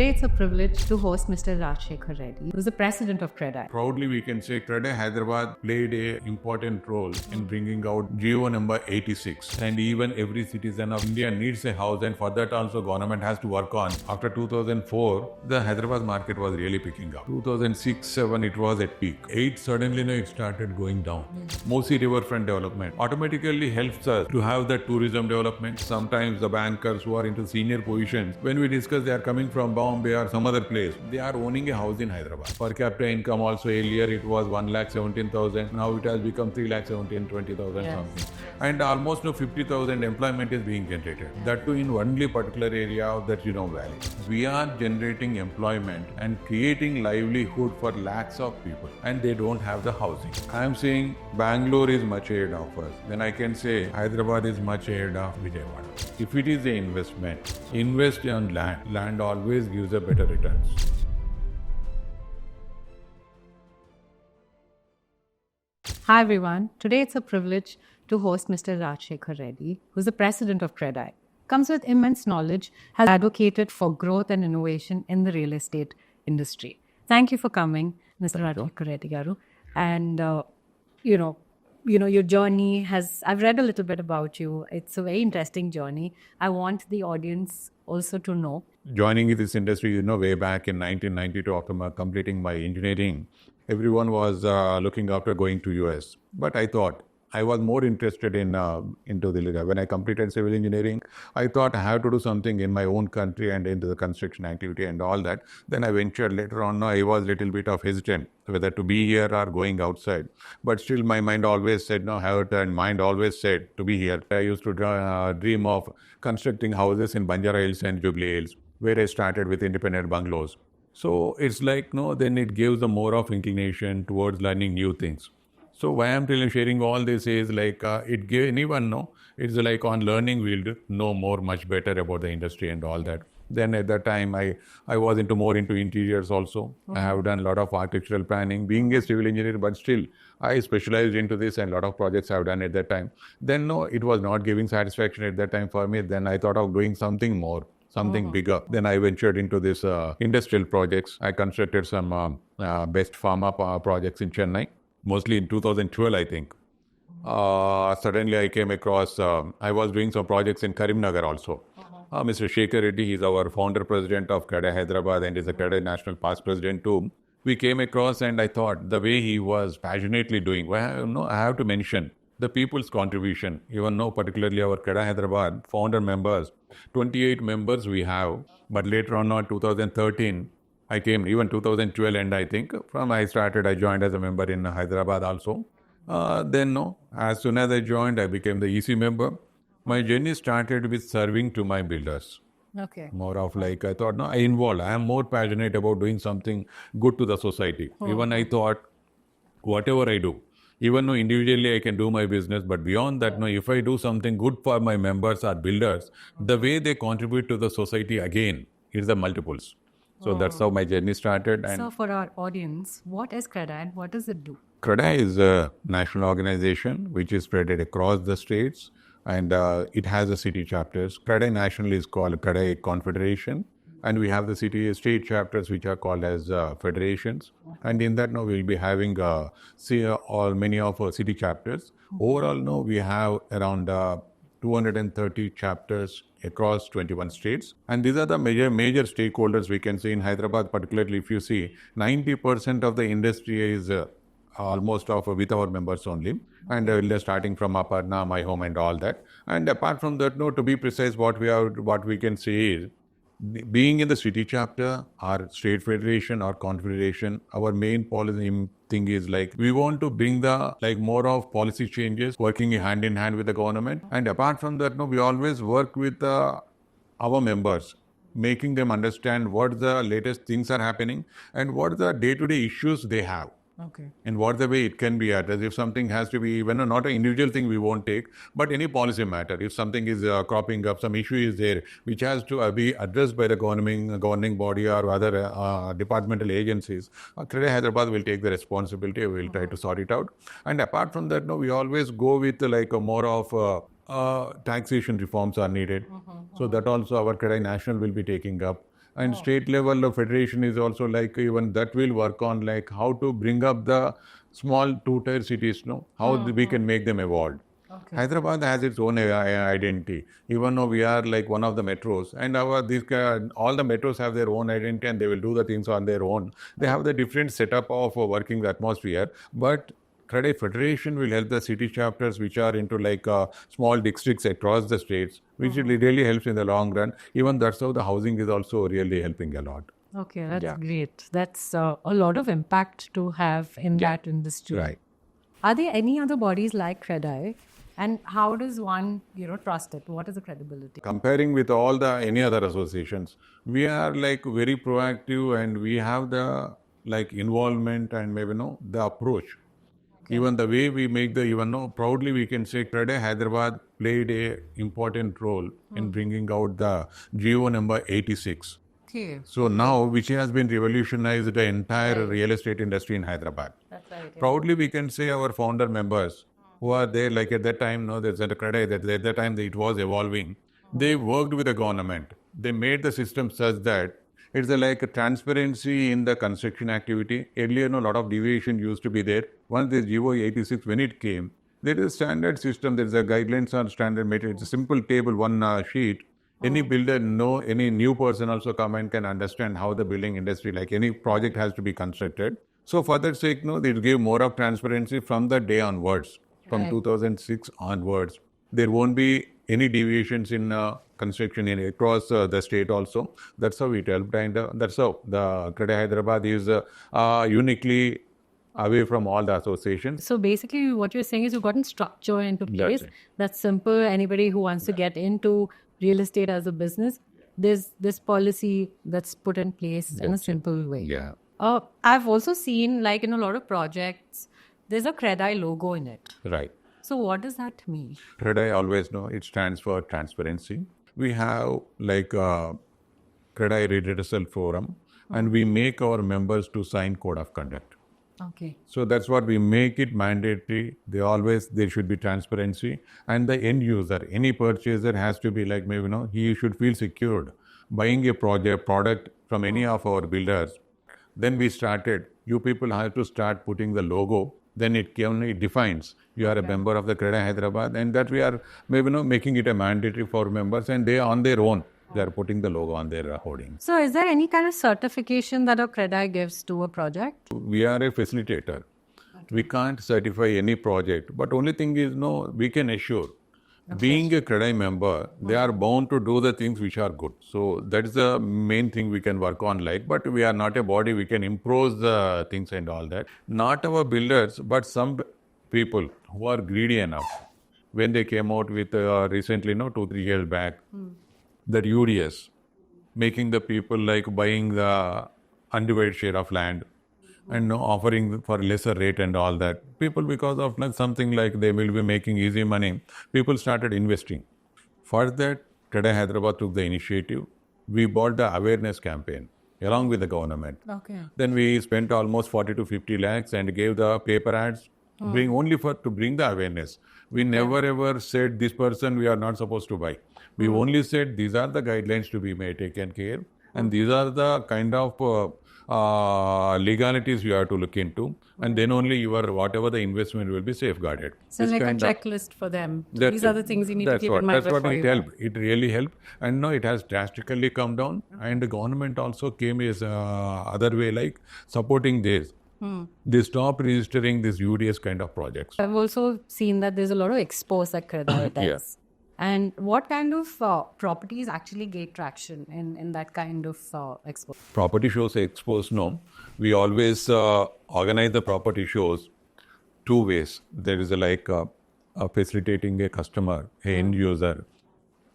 Today it's a privilege to host Mr. Rajashekar Reddy, who's the President of CREDAI. Proudly we can say CREDAI Hyderabad played an important role in bringing out GO number 86, and even every citizen of India needs a house, and for that also government has to work on. After 2004, the Hyderabad market was really picking up. 2006-7 it was at peak. 8 suddenly it started going down. Mosi riverfront development automatically helps us to have the tourism development. Sometimes the bankers who are into senior positions, when we discuss they are coming from Bombay or some other place, they are owning a house in Hyderabad. Per capita income also earlier it was 1,17,000. Now it has become 3,17,20,000 something. And almost 50,000 employment is being generated. That too in only particular area of the Valley. We are generating employment and creating livelihood for lakhs of people, and they don't have the housing. I am saying Bangalore is much ahead of us. Then I can say Hyderabad is much ahead of Vijayawada. If it is an investment, invest on land. Land always gives a better returns. Hi everyone. Today it's a privilege to host Mr. Rajashekar Reddy, who's the President of CREDAI. Comes with immense knowledge, has advocated for growth and innovation in the real estate industry. Thank you for coming, Mr. Rajashekar Reddy garu. And your journey I've read a little bit about you. It's a very interesting journey. I want the audience also to know. Joining this industry, way back in 1992 after completing my engineering, everyone was looking after going to US. But I thought, I was more interested into the when I completed civil engineering. I thought I have to do something in my own country and into the construction activity and all that. Then I ventured later on. I was a little bit of hesitant whether to be here or going outside. But still my mind always said, and mind always said to be here. I used to dream of constructing houses in Banjara Hills and Jubilee Hills, where I started with independent bungalows. So it's like, then it gives the more of inclination towards learning new things. So why I'm really sharing all this is like it give anyone it's like on learning we'll know much better about the industry and all that. Then at that time I was more into interiors also. I have done a lot of architectural planning, being a civil engineer, but still I specialized into this and a lot of projects I've done at that time. Then it was not giving satisfaction at that time for me. Then I thought of doing something more. Something bigger. Then I ventured into this industrial projects. I constructed some best pharma projects in Chennai. Mostly in 2012, I think. Suddenly I came across, I was doing some projects in Karimnagar also. Mr. Shekhar Reddy, he's our founder president of CREDAI Hyderabad and is a CREDAI national past president too. We came across and I thought the way he was passionately doing, I have to mention the people's contribution. Even though particularly our CREDAI Hyderabad founder members, 28 members we have, but later on 2013, I came even 2012 and I think I joined as a member in Hyderabad also. As soon as I joined, I became the EC member. My journey started with serving to my builders. Okay. More of I thought, I am more passionate about doing something good to the society. Even I thought, whatever I do, even though individually I can do my business, but beyond that, if I do something good for my members or builders, the way they contribute to the society again is the multiples. So that's how my journey started. And so for our audience, what is CREDAI and what does it do? CREDAI is a national organization which is spread across the states, and it has a city chapters. CREDAI national is called CREDAI Confederation, and we have the state chapters which are called as federations. And in that we'll be having many of our city chapters. Overall we have around 230 chapters across 21 states. And these are the major stakeholders we can see in Hyderabad, particularly if you see 90% of the industry is almost with our members only. And starting from Aparna, my home and all that. And apart from that, to be precise, what we can say is, being in the city chapter or state federation or confederation, our main policy thing is we want to bring the more of policy changes, working hand in hand with the government. And apart from that, we always work with our members, making them understand what the latest things are happening and what the day-to-day issues they have. Okay. And what the way it can be addressed. If something has to be, even not an individual thing we won't take, but any policy matter. If something is cropping up, some issue is there, which has to be addressed by the governing body or other departmental agencies, CREDAI Hyderabad will take the responsibility. We will try to sort it out. And apart from that, we always go with a more of taxation reforms are needed. So that also our CREDAI National will be taking up. And state level, the federation is also like even that will work on like how to bring up the small two-tier cities, no, how we can make them evolve. Okay. Hyderabad has its own identity, even though we are like one of the metros, and all the metros have their own identity, and they will do the things on their own. They have the different setup of working the atmosphere, but CREDAI Federation will help the city chapters which are into like small districts across the states, which really helps in the long run. Even that's how the housing is also really helping a lot. Okay, that's great. That's a lot of impact to have in that industry. Right. Are there any other bodies like CREDAI? And how does one, trust it? What is the credibility? Comparing with all the any other associations, we are like very proactive, and we have the like involvement and maybe the approach. Even the way we make proudly we can say CREDAI Hyderabad played a important role in bringing out the GO number 86. Okay. So now, which has been revolutionized the entire real estate industry in Hyderabad. That's right. Proudly we can say our founder members who are there, like at that time, there's a CREDAI that at that time it was evolving. They worked with the government. They made the system such that it's like a transparency in the construction activity. Earlier, a lot of deviation used to be there. Once this GO 86, when it came, there is a standard system. There is a guidelines on standard material. It's a simple table, one sheet. Any builder any new person also come and can understand how the building industry, like any project has to be constructed. So for that sake, they give more of transparency from the day onwards. From 2006 onwards, there won't be any deviations in construction across the state also. That's how it helped, and that's how the CREDAI Hyderabad is uniquely away from all the associations. So basically what you're saying is you've gotten structure into place. That's it. That's simple. Anybody who wants to get into real estate as a business, there's this policy that's put in place in a simple way. Yeah. I've also seen, like in a lot of projects, there's a CREDAI logo in it. Right. So what does that mean? CREDAI always know it stands for transparency. We have like CREDAI Redressal Forum, and we make our members to sign code of conduct. Okay. So that's what we make it mandatory. There should be transparency, and the end user, any purchaser has to be like maybe he should feel secured buying a product from any of our builders. Then we started. You people have to start putting the logo. Then it defines you are a member of the CREDAI Hyderabad, and that we are maybe making it a mandatory for members, and they on their own they are putting the logo on their hoarding. So is there any kind of certification that a CREDAI gives to a project? We are a facilitator. We can't certify any project, but only thing is we can assure. Being a CREDAI member, they are bound to do the things which are good. So that's the main thing we can work on. But we are not a body. We can impose the things and all that. Not our builders, but some people who are greedy enough. When they came out with recently, 2-3 years back, that UDS, making the people like buying the undivided share of land and offering for lesser rate and all that. People, because of something like they will be making easy money, people started investing. For that, CREDAI Hyderabad took the initiative. We bought the awareness campaign along with the government. Okay. Then we spent almost 40 to 50 lakhs and gave the paper ads, to bring the awareness. We never ever said this person we are not supposed to buy. We only said these are the guidelines to be taken care, and these are the kind of legalities you have to look into, and then only your whatever the investment will be safeguarded. So like a checklist for them. These are the things you need to keep in mind. That's what it helped. It really helped, and it has drastically come down. And the government also came as other way, like supporting this. They stopped registering these UDS kind of projects. I've also seen that there's a lot of expos that CREDAI does. And what kind of properties actually gain traction in that kind of expo? Property shows, expos, we always organize the property shows two ways. There is facilitating a customer, an end user.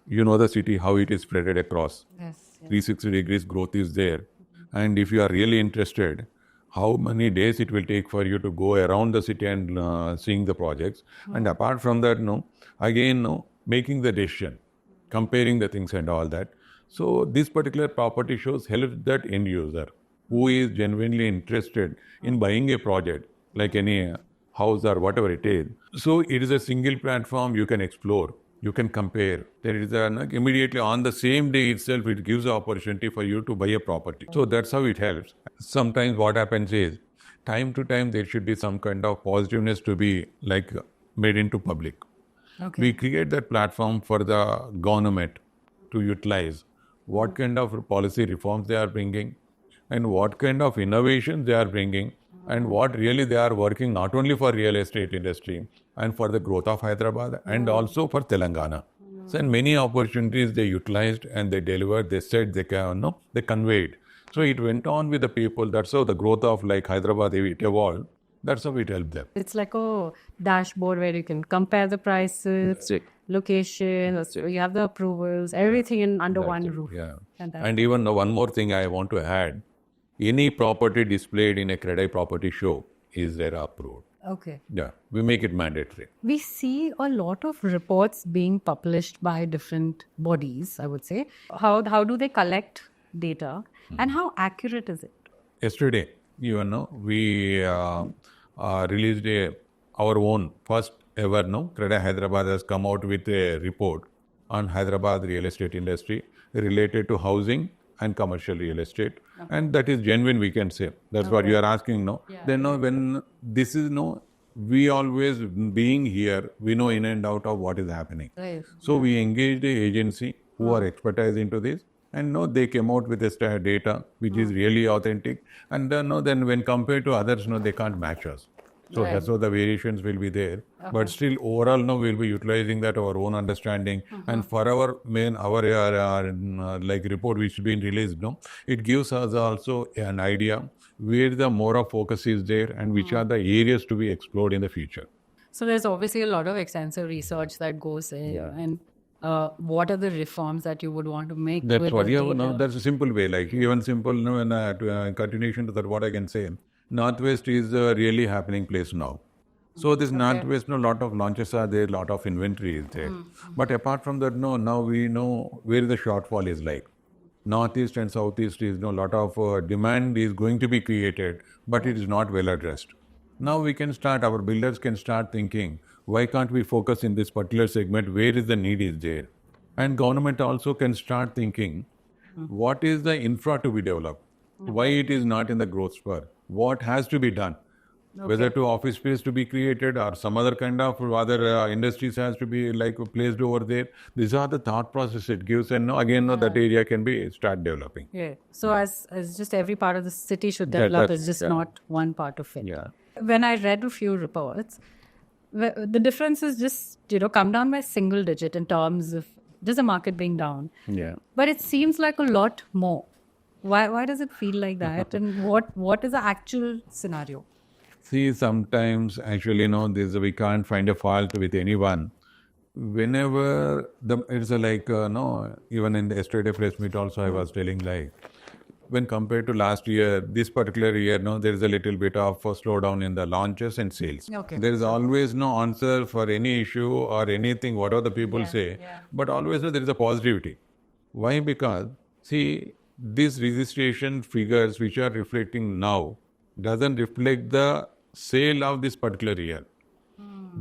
You know the city, how it is spread across. Yes. 360 degrees growth is there. And if you are really interested, how many days it will take for you to go around the city and seeing the projects. And apart from that, making the decision, comparing the things and all that. So this particular property shows help that end user who is genuinely interested in buying a project, like any house or whatever it is. So it is a single platform you can explore. You can compare. There is immediately on the same day itself, it gives the opportunity for you to buy a property. So that's how it helps. Sometimes what happens is, time to time, there should be some kind of positiveness to be like made into public. Okay. We create that platform for the government to utilize what kind of policy reforms they are bringing and what kind of innovations they are bringing and what really they are working not only for real estate industry and for the growth of Hyderabad and also for Telangana. So and many opportunities they utilized and they delivered, they said they can, no, they conveyed. So it went on with the people. That's how the growth of like Hyderabad, it evolved. That's how it helped them. It's like a dashboard where you can compare the prices, location, you have the approvals, everything in under one roof. Yeah. Fantastic. And even one more thing I want to add, any property displayed in a CREDAI property show is RERA approved. Okay. Yeah, we make it mandatory. We see a lot of reports being published by different bodies, I would say. How do they collect data and how accurate is it? Yesterday, we released our own first ever, CREDAI Hyderabad has come out with a report on Hyderabad real estate industry related to housing and commercial real estate. And that is genuine, we can say. That's what you are asking, no? Yeah. Then, when this is, we always being here, we know in and out of what is happening. Right. So we engaged an agency who are expertise into this, and they came out with this data which is really authentic. And then when compared to others, they can't match us. So Right. that's how the variations will be there. But still, overall, we'll be utilizing that our own understanding. And for our like report which has been released, it gives us also an idea where the more of focus is there and which are the areas to be explored in the future. So there's obviously a lot of extensive research that goes in. And what are the reforms that you would want to make? That's with what, the data? that's a simple way. Like even simple, and to, continuation to that, what I can say, Northwest is a really happening place now. So this Northwest, a lot of launches are there, lot of inventory is there. But apart from that, now we know where the shortfall is like. Northeast and Southeast is a lot of demand is going to be created, but it is not well addressed. Now we can start, our builders can start thinking, why can't we focus in this particular segment where is the need is there? And government also can start thinking, what is the infra to be developed? Why it is not in the growth spur? What has to be done? Whether to office space to be created or some other kind of other industries has to be like placed over there. These are the thought process it gives, and that area can be start developing. Yeah. So as just every part of the city should develop, that's- it's just yeah. not one part of it. Yeah. When I read a few reports, the difference is just, come down by single digit in terms of just the market being down. Yeah. But it seems like a lot more. Why does it feel like that? And what is the actual scenario? See, sometimes actually, we can't find a fault with anyone. Whenever it's like, even in the yesterday press meet also I was telling like, when compared to last year, this particular year, there is a little bit of a slowdown in the launches and sales. Okay. There is always no answer for any issue or anything, whatever the people say, but always there is a positivity. Why? Because, see, these registration figures which are reflecting now doesn't reflect the sale of this particular year.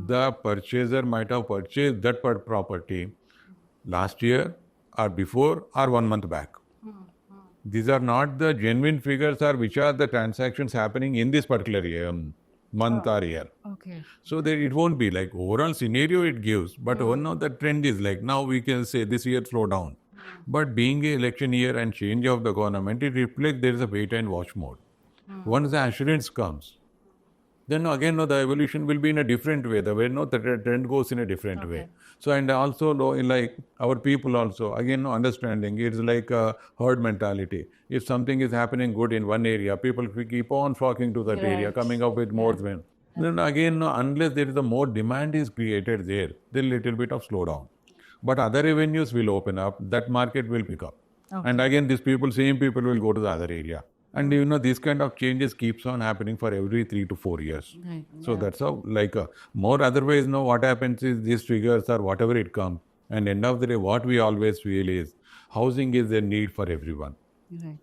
The purchaser might have purchased that property last year or before or 1 month back. These are not the genuine figures or which are the transactions happening in this particular year, month or year. Okay. So that it won't be like overall scenario it gives, but one of the trend is like now we can say this year slow down. But being an election year and change of the government, it reflects there is a wait and watch mode. Once the assurance comes, then again the evolution will be in a different way. The way the trend goes in a different way. So and also like our people also again understanding it's like a herd mentality. If something is happening good in one area, people keep on flocking to that area, coming up with more than. Then again, unless there is a more demand is created there, then little bit of slowdown. But other avenues will open up, that market will pick up. And again, same people will go to the other area. And these kind of changes keeps on happening for every 3 to 4 years. Right. So that's how, like, more otherwise, what happens is these triggers or whatever it comes. And end of the day, what we always feel is housing is a need for everyone. Right.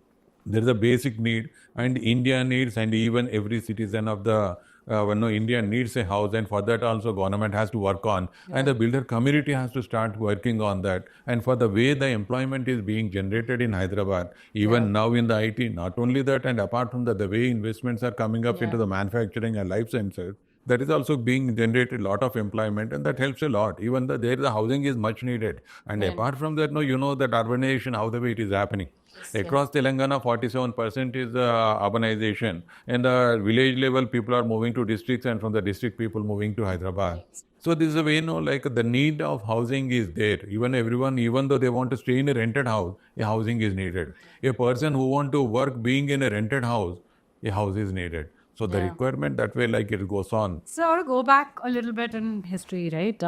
There is a basic need, and India needs, and even every citizen of the when no India needs a house, and for that also government has to work on, and the builder community has to start working on that. And for the way the employment is being generated in Hyderabad, even now in the IT, not only that, and apart from that, the way investments are coming up into the manufacturing and life sciences, that is also being generated a lot of employment, and that helps a lot. Even there the housing is much needed. And apart from that, no, you know that urbanization, how the way it is happening. Across Telangana, 47% is urbanization. And the village level, people are moving to districts, and from the district, people moving to Hyderabad. So this is a way, like the need of housing is there. Even though they want to stay in a rented house, a housing is needed. A person who want to work being in a rented house, a house is needed. So the requirement that way, like it goes on. So I want to go back a little bit in history, right?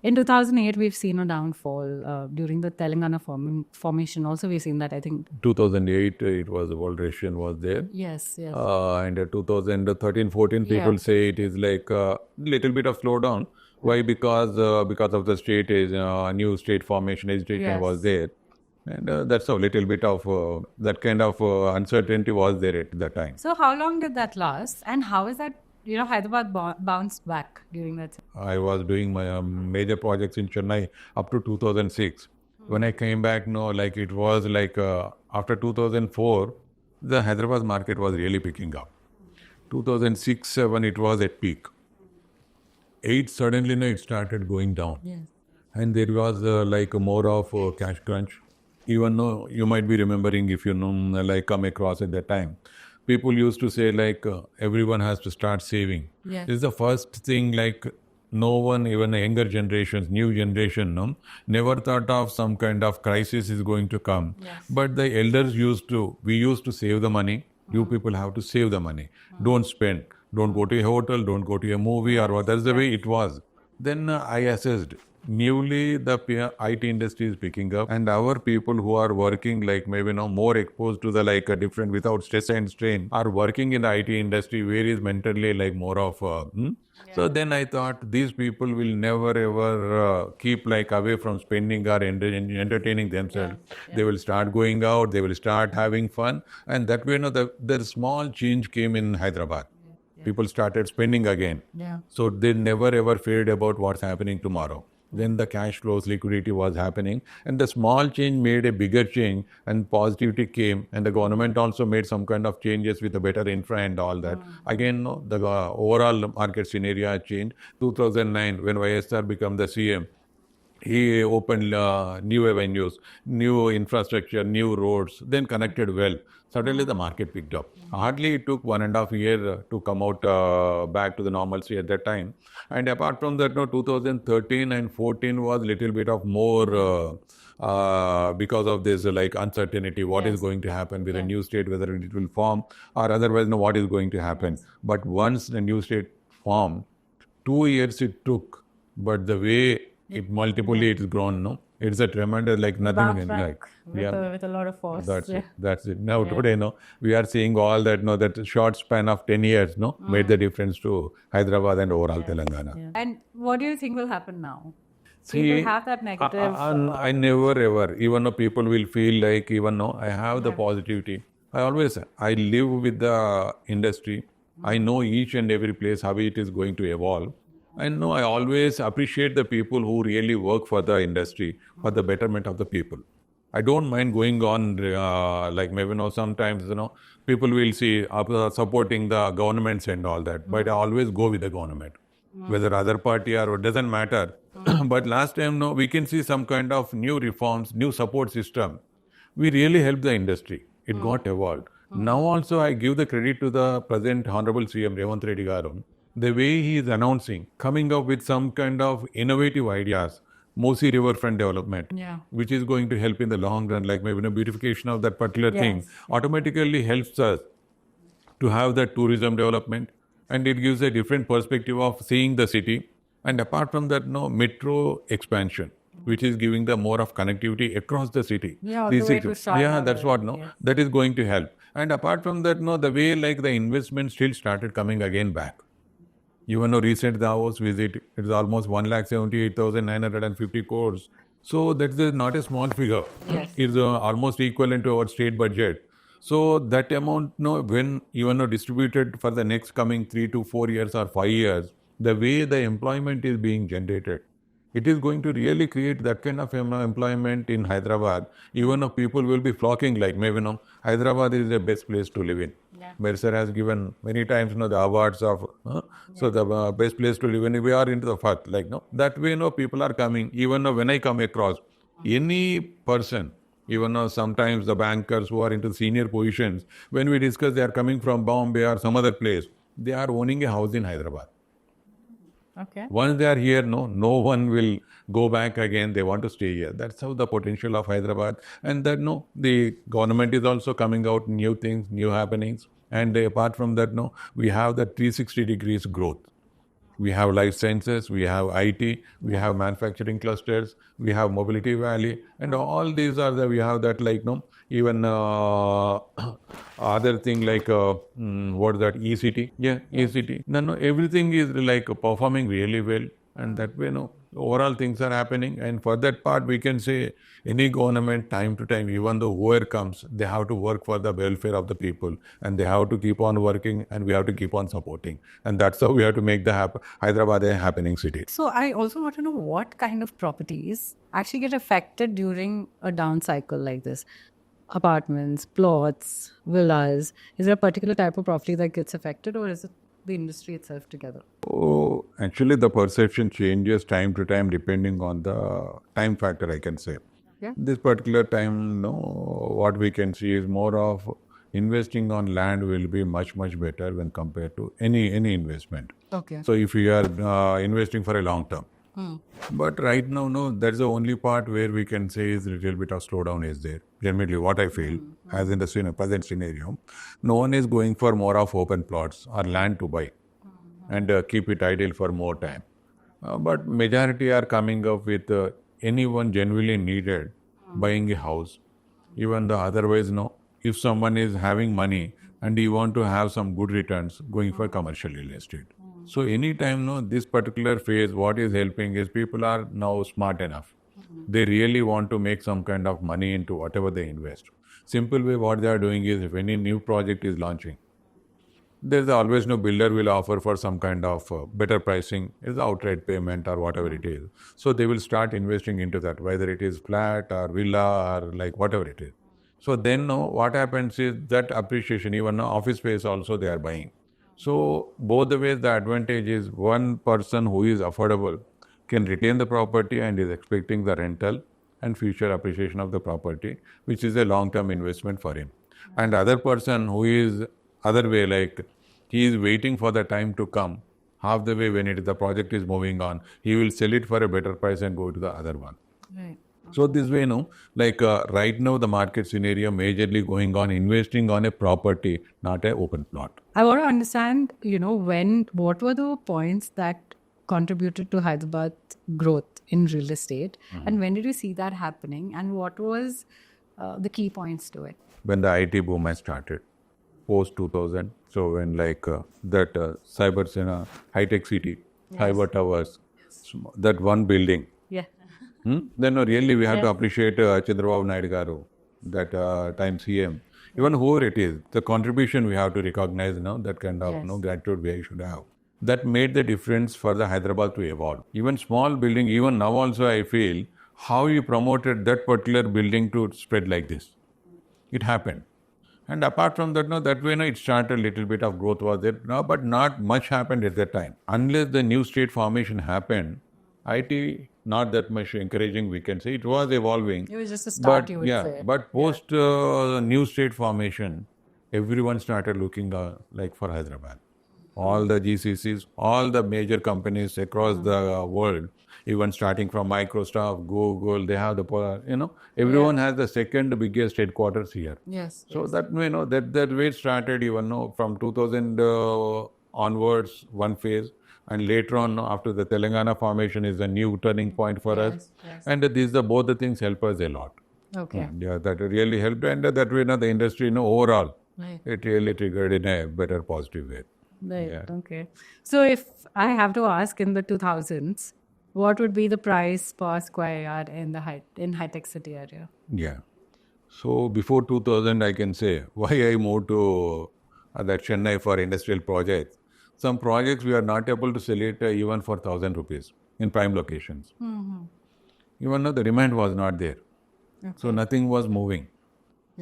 In 2008, we've seen a downfall during the Telangana formation. Also, we've seen that, I think. 2008, it was the World Russian was there. Yes. And 2013-14, people say it is like a little bit of slowdown. Why? Because of the state is new state formation, agitation was there. And that's a little bit of that kind of uncertainty was there at that time. So how long did that last? And how is that, Hyderabad bounced back during that time? I was doing my major projects in Chennai up to 2006. When I came back, like it was like after 2004, the Hyderabad market was really picking up. 2006-7, it was at peak. 8, suddenly, it started going down. Yes. And there was like more of cash crunch. Even though you might be remembering, if you know, like come across at that time, people used to say like everyone has to start saving. Yes. This is the first thing, like no one, even the younger generations, new generation, never thought of some kind of crisis is going to come. Yes. But the elders we used to save the money. You people have to save the money. Don't spend. Don't go to a hotel. Don't go to a movie or what. That's the way it was. Then I assessed. Newly, the IT industry is picking up, and our people who are working like maybe more exposed to the like a different without stress and strain are working in the IT industry where is mentally like more of So then I thought these people will never ever keep like away from spending or entertaining themselves. They will start going out, they will start having fun, and that way the small change came in Hyderabad. People started spending again. So they never ever feared about what's happening tomorrow. Then the cash flows, liquidity was happening, and the small change made a bigger change, and positivity came, and the government also made some kind of changes with a better infra and all that. Again, the overall market scenario changed. 2009, when YSR became the CM, he opened new avenues, new infrastructure, new roads, then connected well. Suddenly the market picked up. Hardly it took 1.5 years to come out back to the normalcy at that time. And apart from that, 2013 and 14 was little bit of more because of this like uncertainty, what is going to happen with a new state, whether it will form or otherwise, what is going to happen. But once the new state formed, 2 years it took, but the way it multiply it's grown, it's a tremendous like nothing like with a lot of force. That's it. Now today, we are seeing all that that short span of 10 years made the difference to Hyderabad and overall Telangana. And what do you think will happen now? See, People have that negative. I never ever, even though people will feel like, even though I have the positivity, I live with the industry. I know each and every place how it is going to evolve. I know I always appreciate the people who really work for the industry, for the betterment of the people. I don't mind going on like maybe sometimes people will see supporting the governments and all that, but I always go with the government, whether other party or it doesn't matter. But last time we can see some kind of new reforms, new support system. We really helped the industry. It got evolved. Now also I give the credit to the present Honorable CM Revant Reddy Garu. The way he is announcing, coming up with some kind of innovative ideas, Mosi riverfront development, which is going to help in the long run, like maybe beautification of that particular thing, automatically helps us to have that tourism development, and it gives a different perspective of seeing the city. And apart from that, metro expansion, which is giving the more of connectivity across the city. That's what that is going to help. And apart from that, the way like the investment still started coming again back. Even though recent Davos visit, it is almost 178,950 crores. So that is not a small figure. It's almost equivalent to our state budget. So that amount, no, when even though distributed for the next coming 3 to 4 years or 5 years, the way the employment is being generated, it is going to really create that kind of employment in Hyderabad. Even if people will be flocking, like maybe Hyderabad is the best place to live in. Yeah. Mercer has given many times the awards of so the best place to live in. We are into the first, like that way people are coming. Even when I come across any person, even sometimes the bankers who are into senior positions, when we discuss they are coming from Bombay or some other place, they are owning a house in Hyderabad. Okay. Once they are here, no one will go back again. They want to stay here. That's how the potential of Hyderabad. And that the government is also coming out new things, new happenings. And apart from that, we have the 360 degrees growth. We have life sciences, we have IT, we have manufacturing clusters, we have mobility valley, and all these are we have that even other thing like what is that ECT? Yeah, ECT. No, everything is like performing really well, and that way overall things are happening. And for that part, we can say any government time to time, even though whoever comes, they have to work for the welfare of the people, and they have to keep on working, and we have to keep on supporting, and that's how we have to make the Hyderabad a happening city. So I also want to know what kind of properties actually get affected during a down cycle like this. Apartments, plots, villas. Is there a particular type of property that gets affected, or is it the industry itself together? Oh, actually, the perception changes time to time depending on the time factor, I can say. Yeah. This particular time, what we can see is more of investing on land will be much, much better when compared to any investment. Okay. So if you are investing for a long term. But right now, no, that's the only part where we can say is a little bit of slowdown is there. Generally, what I feel, as in the present scenario, no one is going for more of open plots or land to buy and keep it idle for more time. But majority are coming up with anyone genuinely needed buying a house. Even the otherwise, no, if someone is having money and you want to have some good returns, going for commercial real estate. So anytime, this particular phase, what is helping is people are now smart enough. They really want to make some kind of money into whatever they invest. Simple way, what they are doing is if any new project is launching, there's always no builder will offer for some kind of better pricing, is outright payment or whatever it is. So they will start investing into that, whether it is flat or villa or like whatever it is. So then what happens is that appreciation, even office space also they are buying. So both the ways, the advantage is one person who is affordable can retain the property and is expecting the rental and future appreciation of the property, which is a long-term investment for him. And other person who is other way, like he is waiting for the time to come, half the way when the project is moving on, he will sell it for a better price and go to the other one. Right. So this way, right now the market scenario majorly going on investing on a property, not a open plot. I want to understand, what were the points that contributed to Hyderabad's growth in real estate, and when did you see that happening, and what was the key points to it? When the IT boom has started, post 2000, so when that cyber high-tech city, cyber towers, that one building. Yeah. Then really we have to appreciate Chandrababu Naidu Garu, that time CM. Even whoever it is, the contribution we have to recognize now, that kind of gratitude we should have. That made the difference for the Hyderabad to evolve. Even small building, even now also I feel, how you promoted that particular building to spread like this. It happened. And apart from that, that way it started a little bit of growth was there, but not much happened at that time. Unless the new state formation happened, IT not that much encouraging, we can say. It was evolving. It was just a start, but, you would say. But post new state formation, everyone started looking like for Hyderabad. All the GCCs, all the major companies across the world, even starting from Microsoft, Google, they have everyone has the second biggest headquarters here. Yes. So that way, that way it started even from 2000 onwards, one phase. And later on, after the Telangana formation is a new turning point for us. Yes. And both the things help us a lot. Okay. Yeah, that really helped. And that way, the industry, overall, it really triggered in a better positive way. Right. Yeah. Okay. So if I have to ask in the 2000s, what would be the price per square yard in Hitech city area? Yeah. So before 2000, I can say why I moved to that Chennai for industrial projects. Some projects we are not able to sell it even for 1,000 rupees in prime locations. Even though the demand was not there. So nothing was moving.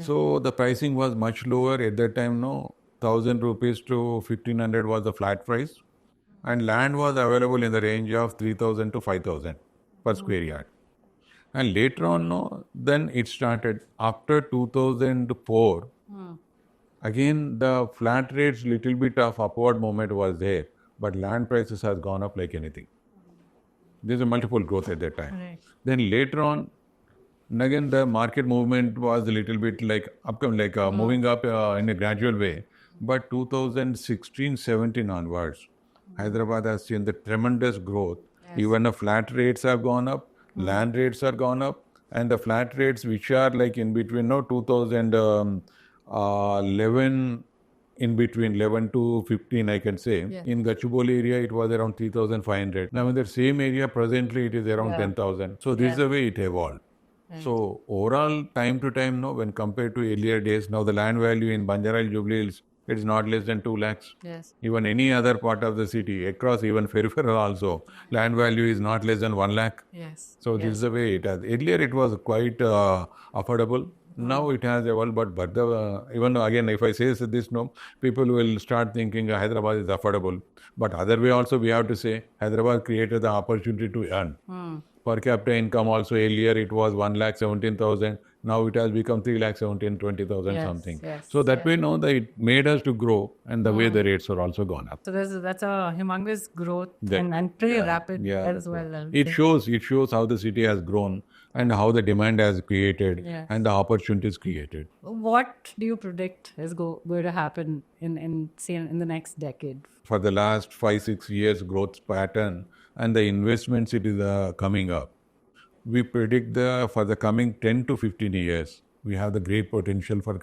So the pricing was much lower at that time. No, 1,000 rupees to 1,500 was the flat price, and land was available in the range of 3,000 to 5,000 per square yard. And later on, no, then it started after 2004. Again, the flat rates little bit of upward movement was there, but land prices has gone up like anything. There's a multiple growth at that time. Right. Then later on, and again, the market movement was a little bit like upcoming, like moving up in a gradual way. But 2016-17 onwards, Hyderabad has seen the tremendous growth. Even the flat rates have gone up, land rates are gone up, and the flat rates which are like in between, no, 2011, in between 11 to 15, I can say. In Gachibowli area, it was around 3,500. Now in the same area, presently it is around 10,000. So this is the way it evolved. So overall, time to time, no, when compared to earlier days, now the land value in Banjara Jubilee Hills, it is not less than 2 lakhs. Yes. Even any other part of the city, across even peripheral also, land value is not less than 1 lakh. Yes. So this is the way it has. Earlier it was quite affordable. Now it has evolved, but the, even again, if I say this, no, people will start thinking Hyderabad is affordable. But other way also, we have to say Hyderabad created the opportunity to earn. Per capita income also earlier it was 1,17,000. Now it has become 3,17,000, 20,000 something. So that way, no, that it made us to grow, and the way the rates are also gone up. So that's a humongous growth and pretty rapid as well. It shows how the city has grown and how the demand has created and the opportunities created. What do you predict is going to happen in the next decade? For the last 5-6 years growth pattern and the investments it is coming up, we predict for the coming 10 to 15 years, we have the great potential for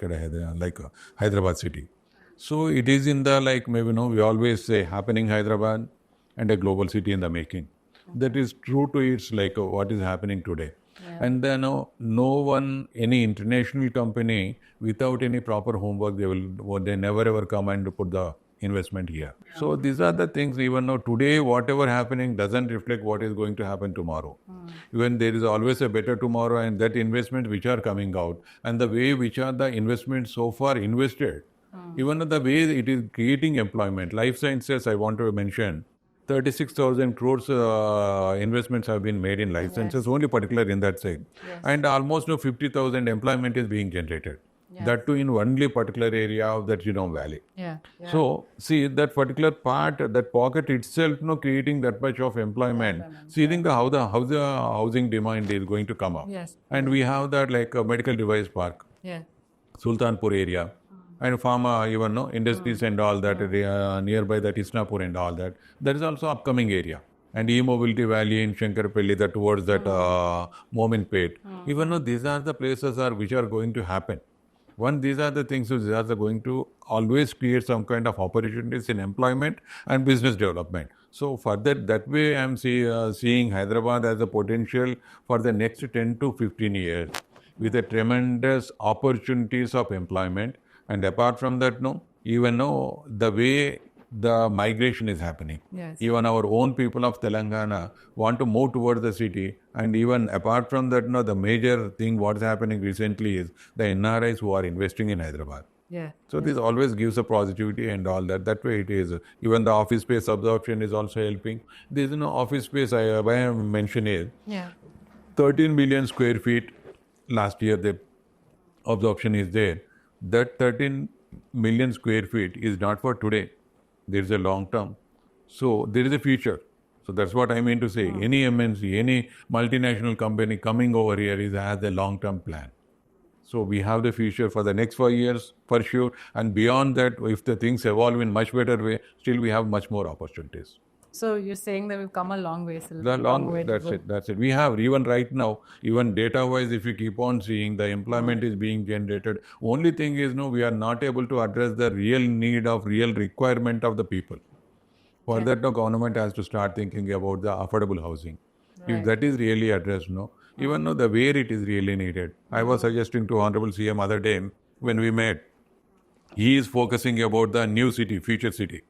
Hyderabad city. So it is in the, like, maybe, no, we always say happening Hyderabad and a global city in the making. That is true to its like what is happening today. And then no one, any international company without any proper homework, they never ever come and put the investment here. So these are the things, even though today whatever happening doesn't reflect what is going to happen tomorrow. Even there is always a better tomorrow, and that investment which are coming out and the way which are the investments so far invested, even the way it is creating employment. Life sciences, I want to mention, 36,000 crores investments have been made in life sciences, only particular in that side. And almost 50,000 employment is being generated. That too in only particular area of that Genome Valley. So see that particular part, that pocket itself, creating that much of employment. Seeing how the housing demand is going to come up. And we have that like a medical device park, Sultanpur area. And pharma, even industries and all that nearby that Isnapur and all that. That is also upcoming area. And e-mobility valley in Shankarpalli, that towards that Mominpet. Even though these are the places which are going to happen. One, these are the things which are going to always create some kind of opportunities in employment and business development. So further, that way I am seeing Hyderabad as a potential for the next 10 to 15 years with a tremendous opportunities of employment. And apart from that, the way the migration is happening. Even our own people of Telangana want to move towards the city. And even apart from that, the major thing what's happening recently is the NRIs who are investing in Hyderabad. So this always gives a positivity and all that. That way it is. Even the office space absorption is also helping. This office space I mentioned is 13 million square feet last year the absorption is there. That 13 million square feet is not for today. There is a long term. So there is a future. So that's what I mean to say. Any MNC, any multinational company coming over here has a long term plan. So we have the future for the next 5 years for sure. And beyond that, if the things evolve in much better way, still we have much more opportunities. So you're saying that we've come a long way. That's it. We have, even right now, even data-wise, if you keep on seeing the employment is being generated, only thing is, we are not able to address the real need of real requirement of the people. For that, the government has to start thinking about the affordable housing. If that is really addressed, even though the where it is really needed. I was suggesting to Honorable CM other day when we met, he is focusing about the new city, future city.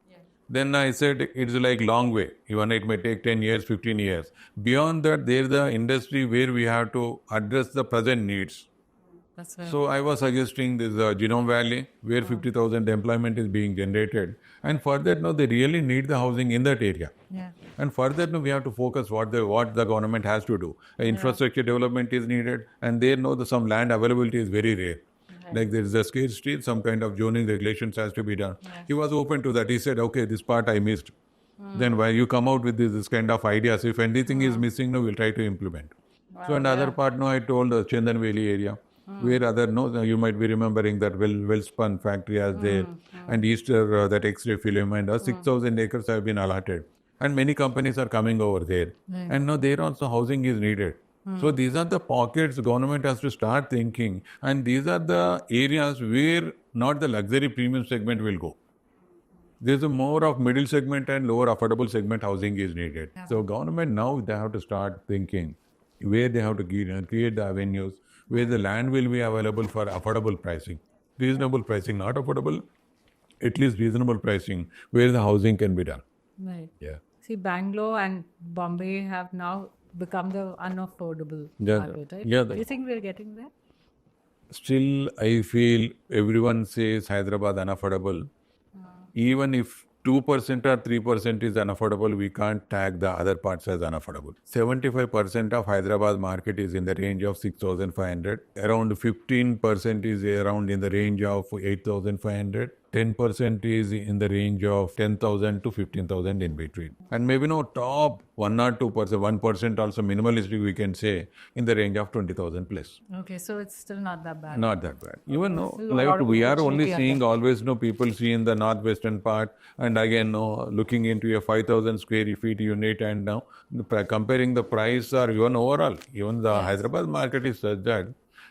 Then I said it's like long way. Even it may take 10 years, 15 years. Beyond that, there's the industry where we have to address the present needs. That's right. So I was suggesting this Genome Valley, where 50,000 employment is being generated. And for that, no, they really need the housing in that area. Yeah. And for that, no, we have to focus what the government has to do. Infrastructure development is needed, and there, no, some land availability is very rare. Like there is a scarcity, some kind of zoning regulations has to be done. He was open to that. He said, okay, this part I missed. Then while you come out with this kind of ideas, if anything is missing, no, we'll try to implement. So another part, no, I told the Chandan Valley area, where other, no, you might be remembering that Wellspun factory as there, and Easter, that X-ray filament, 6,000 acres have been allotted. And many companies are coming over there. And now there also housing is needed. So these are the pockets government has to start thinking, and these are the areas where not the luxury premium segment will go. There's a more of middle segment and lower affordable segment housing is needed. So government now they have to start thinking where they have to create the avenues, where the land will be available for affordable pricing, reasonable pricing, not affordable, at least reasonable pricing, where the housing can be done. Right. Yeah. See, Bangalore and Bombay have now become the unaffordable Yeah. market, right? Yeah. Do you think we're getting there? Still, I feel everyone says Hyderabad unaffordable. Even if 2% or 3% is unaffordable, we can't tag the other parts as unaffordable. 75% of Hyderabad market is in the range of 6,500. Around 15% is around in the range of 8,500. 10% is in the range of 10,000 to 15,000 in between. And maybe no top 1 or 2%, 1% also minimalistic we can say in the range of 20,000 plus. Okay, so it's still not that bad. Not that bad. Even no, Still a lot like of we are only opportunity out seeing there. always no people see in the northwestern part, and again no looking into a 5,000 square feet unit, and now comparing the price or even overall, even the Hyderabad market is such that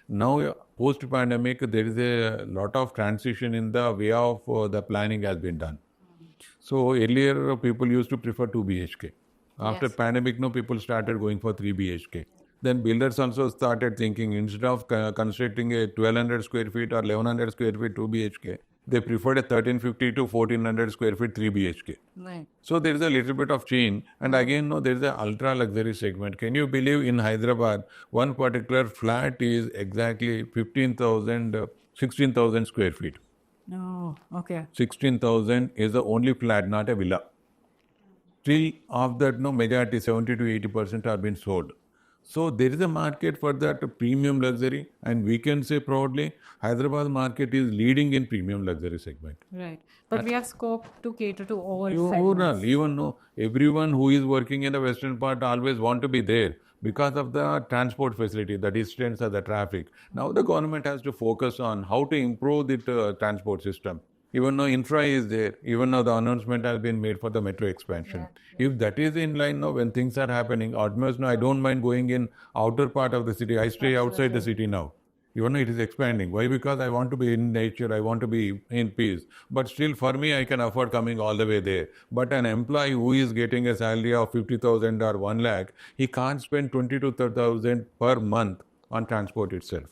now post pandemic there is a lot of transition in the way of the planning has been done. So earlier people used to prefer 2 BHK. After pandemic, no, people started going for 3 BHK. Then builders also started thinking instead of constructing a 1,200 square feet or 1,100 square feet 2 BHK, they preferred a 1,350 to 1,400 square feet 3 BHK. Right. So there is a little bit of change, and again, no, there is an ultra luxury segment. Can you believe in Hyderabad, one particular flat is exactly 15,000, 16,000 square feet. Oh, okay. 16,000 is the only flat, not a villa. Still, of that, no, majority 70 to 80% are being sold. So there is a market for that premium luxury, and we can say proudly, Hyderabad market is leading in premium luxury segment. Right. But we have scope to cater to all Overall, segments. even though everyone who is working in the western part always want to be there because of the transport facility, the distance or the traffic. Now the government has to focus on how to improve the transport system. Even though infra is there, even though the announcement has been made for the metro expansion. If that is in line now, when things are happening, almost now I don't mind going in outer part of the city. I stay outside the city now. Even though it is expanding. Why? Because I want to be in nature, I want to be in peace. But still, for me, I can afford coming all the way there. But an employee who is getting a salary of 50,000 or 1 lakh, he can't spend 20 to 30,000 per month on transport itself.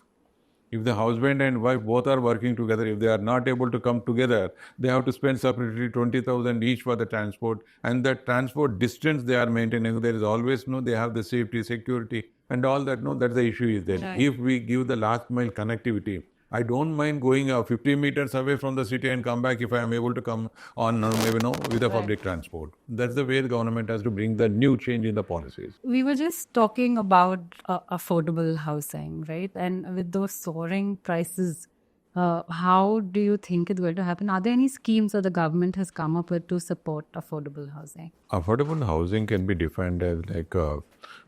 If the husband and wife both are working together, if they are not able to come together, they have to spend separately 20,000 each for the transport. And the transport distance they are maintaining, there is always they have the safety, security, and all that. No, that's the issue is there. Right. If we give the last mile connectivity, I don't mind going 50 meters away from the city and come back if I am able to come on maybe with the public transport. That's the way the government has to bring the new change in the policies. We were just talking about affordable housing, right? And with those soaring prices, how do you think it's going to happen? Are there any schemes that the government has come up with to support affordable housing? Affordable housing can be defined as like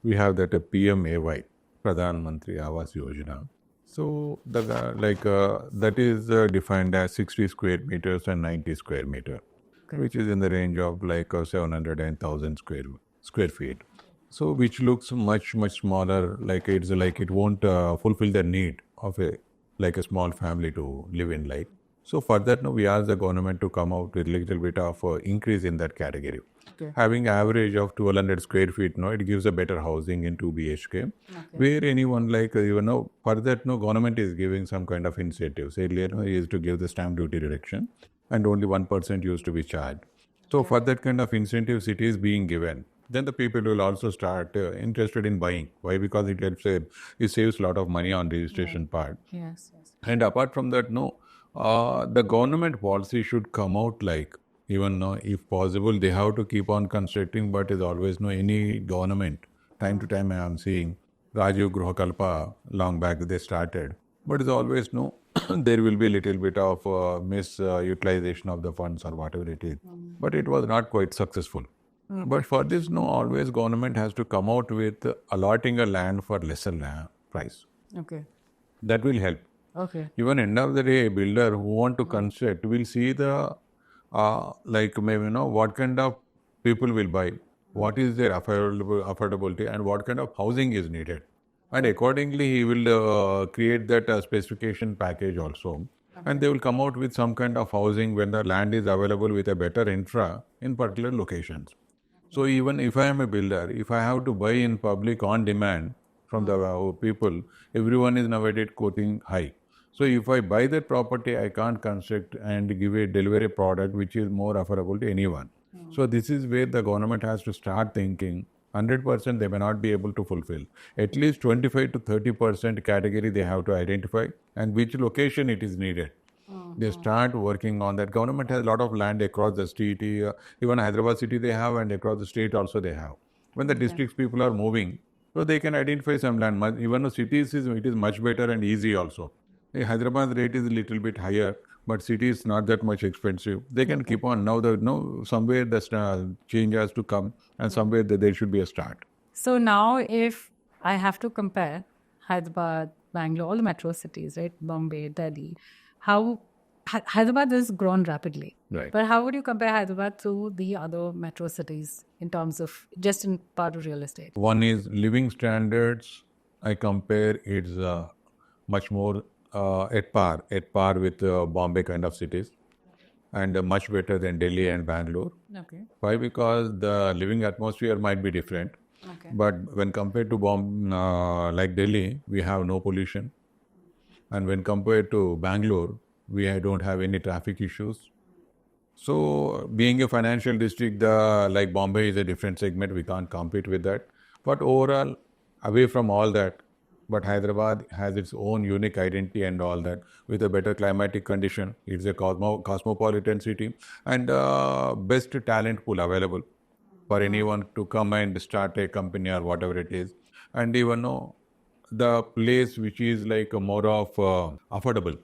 we have that PMAY, Pradhan Mantri Awas Yojana. So that is defined as 60 square meters and 90 square meter, which is in the range of like 700 and 1,000 square feet. So which looks much smaller. Like it won't fulfill the need of a small family to live in life. So for that, no, we asked the government to come out with a little bit of increase in that category. Okay. Having average of 1200 square feet, no, it gives a better housing in 2 BHK. Where anyone like, for that, no, government is giving some kind of incentives. Earlier, no, used to give the stamp duty reduction and only 1% used to be charged. So for that kind of incentives, it is being given. Then the people will also start interested in buying. Why? Because it helps, it saves a lot of money on registration part. Yes, yes. And apart from that, no, the government policy should come out like, even no, if possible, they have to keep on constructing, but is always no any government. Time to time, I am seeing Rajiv Gruhakalpa long back they started, but it's always no. There will be a little bit of misutilization of the funds or whatever it is, but it was not quite successful. But for this, no, always government has to come out with allotting a land for lesser price. Okay. That will help. Okay. Even end of the day, a builder who want to construct will see the like maybe what kind of people will buy, what is their affordability, and what kind of housing is needed, and accordingly he will create that specification package also, and they will come out with some kind of housing when the land is available with a better infra in particular locations. So even if I am a builder, if I have to buy in public on demand from the people, everyone is nowadays quoting high. So if I buy that property, I can't construct and give a delivery product which is more affordable to anyone. So this is where the government has to start thinking. 100% they may not be able to fulfill. At least 25 to 30% category they have to identify and which location it is needed. They start working on that. Government has a lot of land across the state. Even Hyderabad city they have, and across the state also they have. When the districts people are moving, so they can identify some land. Even the cities it is much better and easy also. The Hyderabad rate is a little bit higher, but city is not that much expensive. They can keep on. Now somewhere the change has to come, and somewhere there should be a start. So now, if I have to compare Hyderabad, Bangalore, all the metro cities, right? Bombay, Delhi, how Hyderabad has grown rapidly. Right. But how would you compare Hyderabad to the other metro cities in terms of just in part of real estate? One is living standards. I compare it's much more at par with Bombay kind of cities, and much better than Delhi and Bangalore. Okay. Why? Because the living atmosphere might be different. Okay. But when compared to like Delhi, we have no pollution. And when compared to Bangalore, we don't have any traffic issues. So being a financial district, like Bombay is a different segment. We can't compete with that. But overall, away from all that, but Hyderabad has its own unique identity and all that with a better climatic condition. It's a cosmopolitan city and best talent pool available for anyone to come and start a company or whatever it is. And even though the place which is like more of affordable.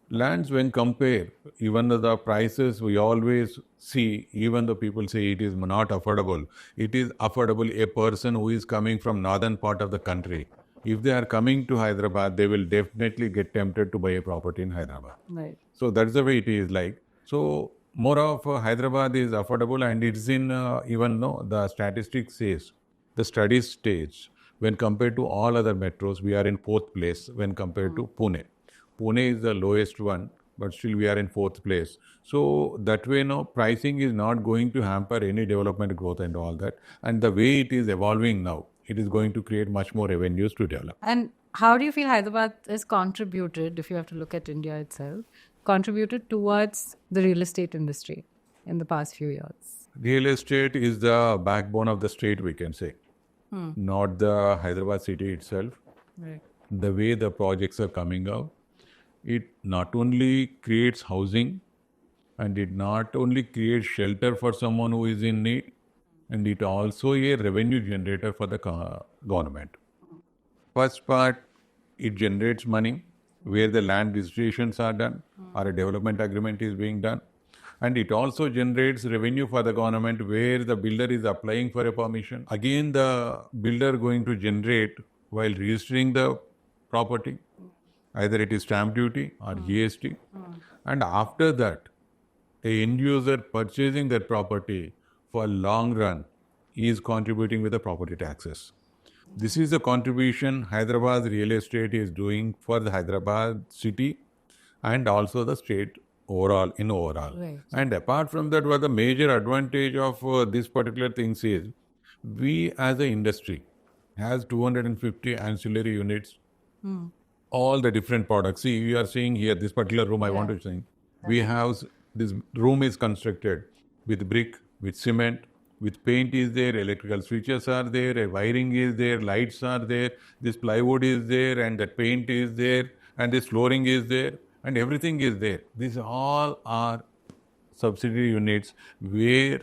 Lands when compare, even the prices we always see, even though people say it is not affordable, it is affordable. A person who is coming from northern part of the country, if they are coming to Hyderabad, they will definitely get tempted to buy a property in Hyderabad. Right. So that's the way it is like. So more of Hyderabad is affordable, and it's in even though the statistics says, the study stage, when compared to all other metros, we are in fourth place when compared to Pune. Pune is the lowest one, but still we are in fourth place. So that way, pricing is not going to hamper any development growth and all that. And the way it is evolving now, it is going to create much more revenues to develop. And how do you feel Hyderabad has contributed, if you have to look at India itself, contributed towards the real estate industry in the past few years? Real estate is the backbone of the state, we can say, not the Hyderabad city itself. Right. The way the projects are coming out, it not only creates housing and it not only creates shelter for someone who is in need, and it also a revenue generator for the government. First part, it generates money where the land registrations are done or a development agreement is being done. And it also generates revenue for the government where the builder is applying for a permission. Again, the builder going to generate while registering the property. Either it is stamp duty or GST. And after that, a end user purchasing that property for long run is contributing with the property taxes. This is the contribution Hyderabad real estate is doing for the Hyderabad city and also the state overall in overall. Right. And apart from that, what the major advantage of this particular things is, we as an industry has 250 ancillary units, all the different products. See, you are seeing here this particular room. I want to say, we have this room is constructed with brick, with cement, with paint is there, electrical switches are there, a wiring is there, lights are there, this plywood is there, and the paint is there, and this flooring is there, and everything is there. These all are subsidiary units where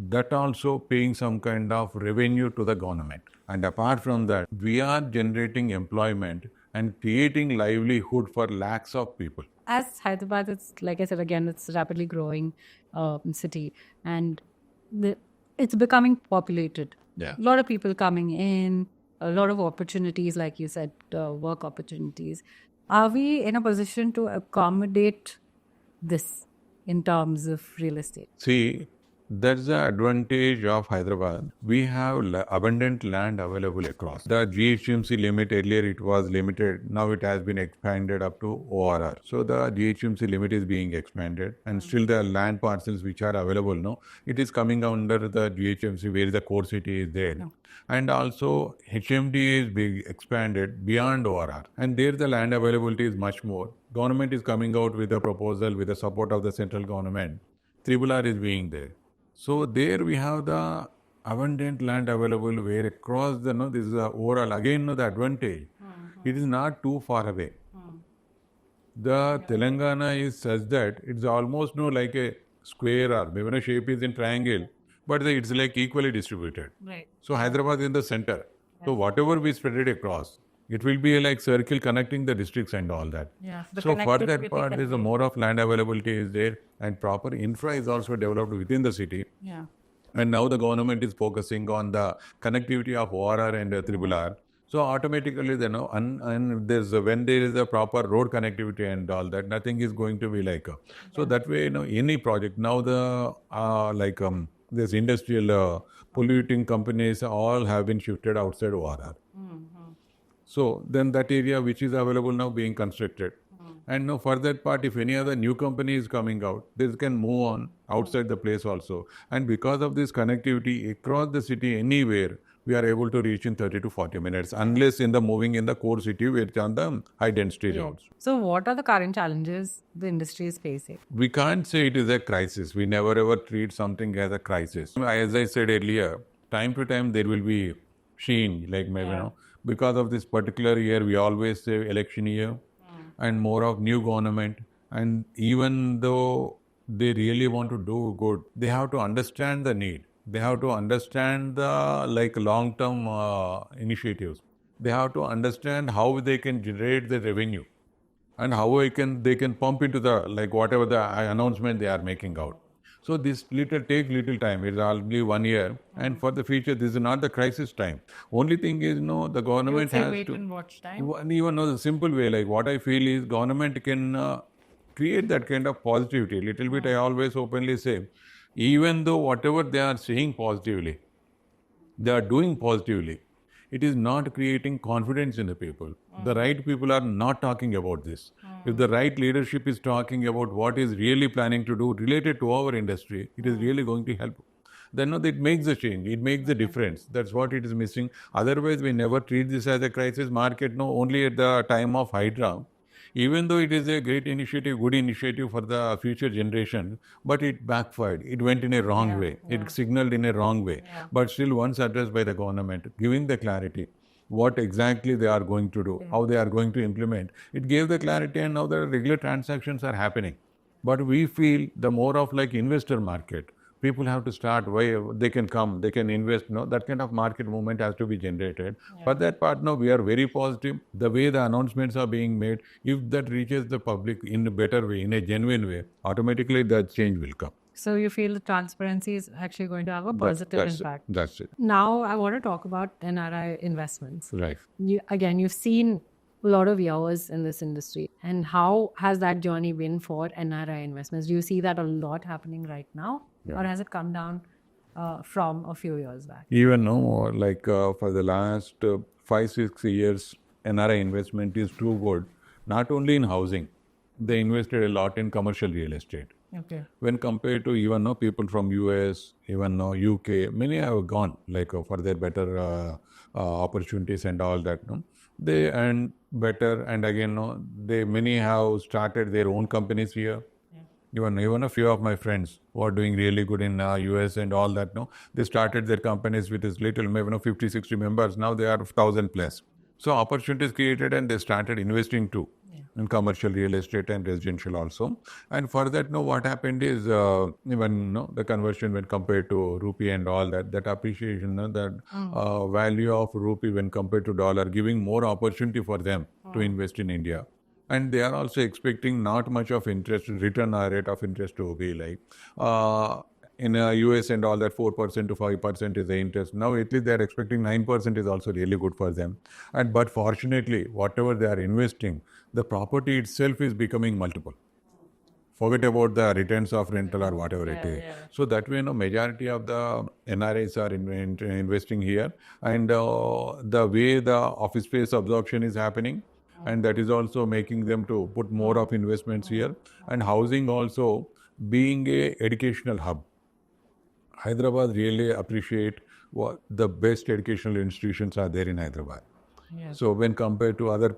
that also paying some kind of revenue to the government. And apart from that, we are generating employment and creating livelihood for lakhs of people. As Hyderabad, it's like I said again, it's a rapidly growing city, and it's becoming populated. Yeah. A lot of people coming in, a lot of opportunities, like you said, work opportunities. Are we in a position to accommodate this in terms of real estate? See, that's the advantage of Hyderabad. We have abundant land available across. The GHMC limit, earlier it was limited, now it has been expanded up to ORR. So the GHMC limit is being expanded, and still the land parcels which are available now, it is coming under the GHMC where the core city is there. No. And also HMD is being expanded beyond ORR, and there the land availability is much more. Government is coming out with a proposal with the support of the central government. RERA is being there. So there we have the abundant land available where across the, this is the overall, again, the advantage. It is not too far away. The Telangana is such that it's almost like a square, or maybe the shape is in triangle, but it's like equally distributed. Right. So Hyderabad is in the center. So whatever we spread it across, it will be like circle connecting the districts and all that. Yeah. So for that part, there's a more of land availability is there, and proper infra is also developed within the city. Yeah. And now the government is focusing on the connectivity of ORR and RRR. So automatically, and there's when there is a proper road connectivity and all that, nothing is going to be like. So that way, any project now the this industrial polluting companies all have been shifted outside ORR. So then that area which is available now being constructed. And now for that part, if any other new company is coming out, they can move on outside the place also. And because of this connectivity across the city, anywhere, we are able to reach in 30 to 40 minutes, unless in the moving in the core city, which on the high density roads. So what are the current challenges the industry is facing? We can't say it is a crisis. We never ever treat something as a crisis. As I said earlier, time to time there will be sheen, like maybe, because of this particular year, we always say election year, and more of new government. And even though they really want to do good, they have to understand the need. They have to understand the long-term initiatives. They have to understand how they can generate the revenue, and how they can pump into the whatever the announcement they are making out. So this take little time. It's only 1 year, and for the future, this is not the crisis time. Only thing is, the government has wait to and watch time. even the simple way. What I feel is government can create that kind of positivity. Little bit, I always openly say, even though whatever they are saying positively, they are doing positively, it is not creating confidence in the people. The right people are not talking about this. If the right leadership is talking about what is really planning to do related to our industry, it is really going to help. Then it makes a change. It makes the difference. That's what it is missing. Otherwise, we never treat this as a crisis market. No, only at the time of Hydra. Even though it is a great initiative, good initiative for the future generation, but it backfired. It went in a wrong way. It signaled in a wrong way. But still, once addressed by the government, giving the clarity, what exactly they are going to do, how they are going to implement, it gave the clarity, and now the regular transactions are happening. But we feel the more of investor market. People have to start where they can come, they can invest. That kind of market movement has to be generated. For that part, we are very positive. The way the announcements are being made, if that reaches the public in a better way, in a genuine way, automatically that change will come. So you feel the transparency is actually going to have a positive impact. That's it. Now I want to talk about NRI Investments. Right. You've seen a lot of years in this industry. And how has that journey been for NRI Investments? Do you see that a lot happening right now? Yeah. Or has it come down from a few years back? Even for the last 5-6 years, NRI investment is too good, not only in housing, they invested a lot in commercial real estate. Okay. When compared to even people from US, even UK, many have gone like for their better opportunities and all that. No? They earn better, and again, no, they many have started their own companies here. Even a few of my friends who are doing really good in US and all that, no, they started their companies with this little, maybe 50, 60 members. Now they are 1,000 plus. So opportunities created, and they started investing too in commercial real estate and residential also. And for that, no, what happened is even the conversion when compared to rupee and all that, that appreciation, that value of rupee when compared to dollar, giving more opportunity for them to invest in India. And they are also expecting not much of interest, return rate of interest to be like in US and all that 4% to 5% is the interest. Now at least they are expecting 9% is also really good for them. And but fortunately, whatever they are investing, the property itself is becoming multiple. Forget about the returns of rental or whatever it is. So that way, majority of the NRIs are investing here, and the way the office space absorption is happening, and that is also making them to put more of investments here. And housing also being a educational hub. Hyderabad really appreciate what the best educational institutions are there in Hyderabad. Yes. So when compared to other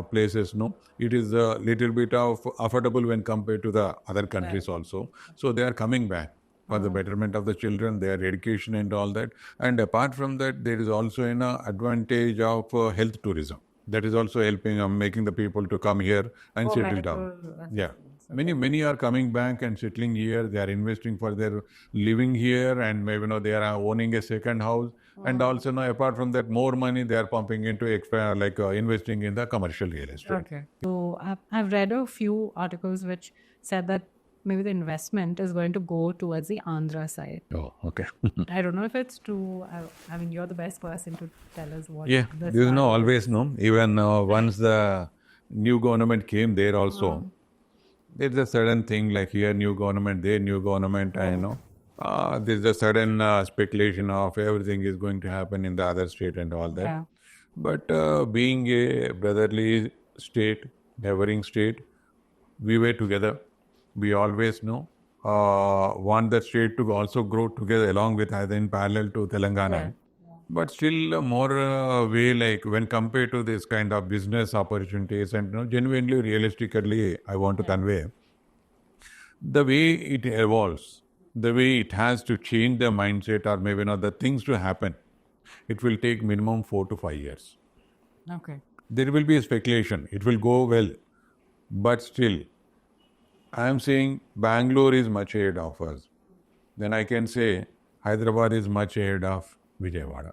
places, no, it is a little bit of affordable when compared to the other countries also. So they are coming back for the betterment of the children, their education and all that. And apart from that, there is also an advantage of health tourism. That is also helping making the people to come here and settle down. Yeah. Many are coming back and settling here. They are investing for their living here, and maybe they are owning a second house. And also apart from that, more money they are pumping into investing in the commercial real estate. Okay. So I've read a few articles which said that maybe the investment is going to go towards the Andhra side. Oh, okay. I don't know if it's true. I mean, you're the best person to tell us what. Yeah, this this is part always even once the new government came there also, there's a certain thing like here new government, there new government, I know. There's a sudden speculation of everything is going to happen in the other state and all that. Yeah. But being a brotherly state, neighboring state, we were together. We always want the state to also grow together along with either in parallel to Telangana. But still more way like when compared to this kind of business opportunities and genuinely realistically I want to convey the way it evolves, the way it has to change the mindset or maybe the things to happen, it will take minimum 4 to 5 years. Okay. There will be a speculation. It will go well. But still, I am saying Bangalore is much ahead of us. Then I can say Hyderabad is much ahead of Vijayawada.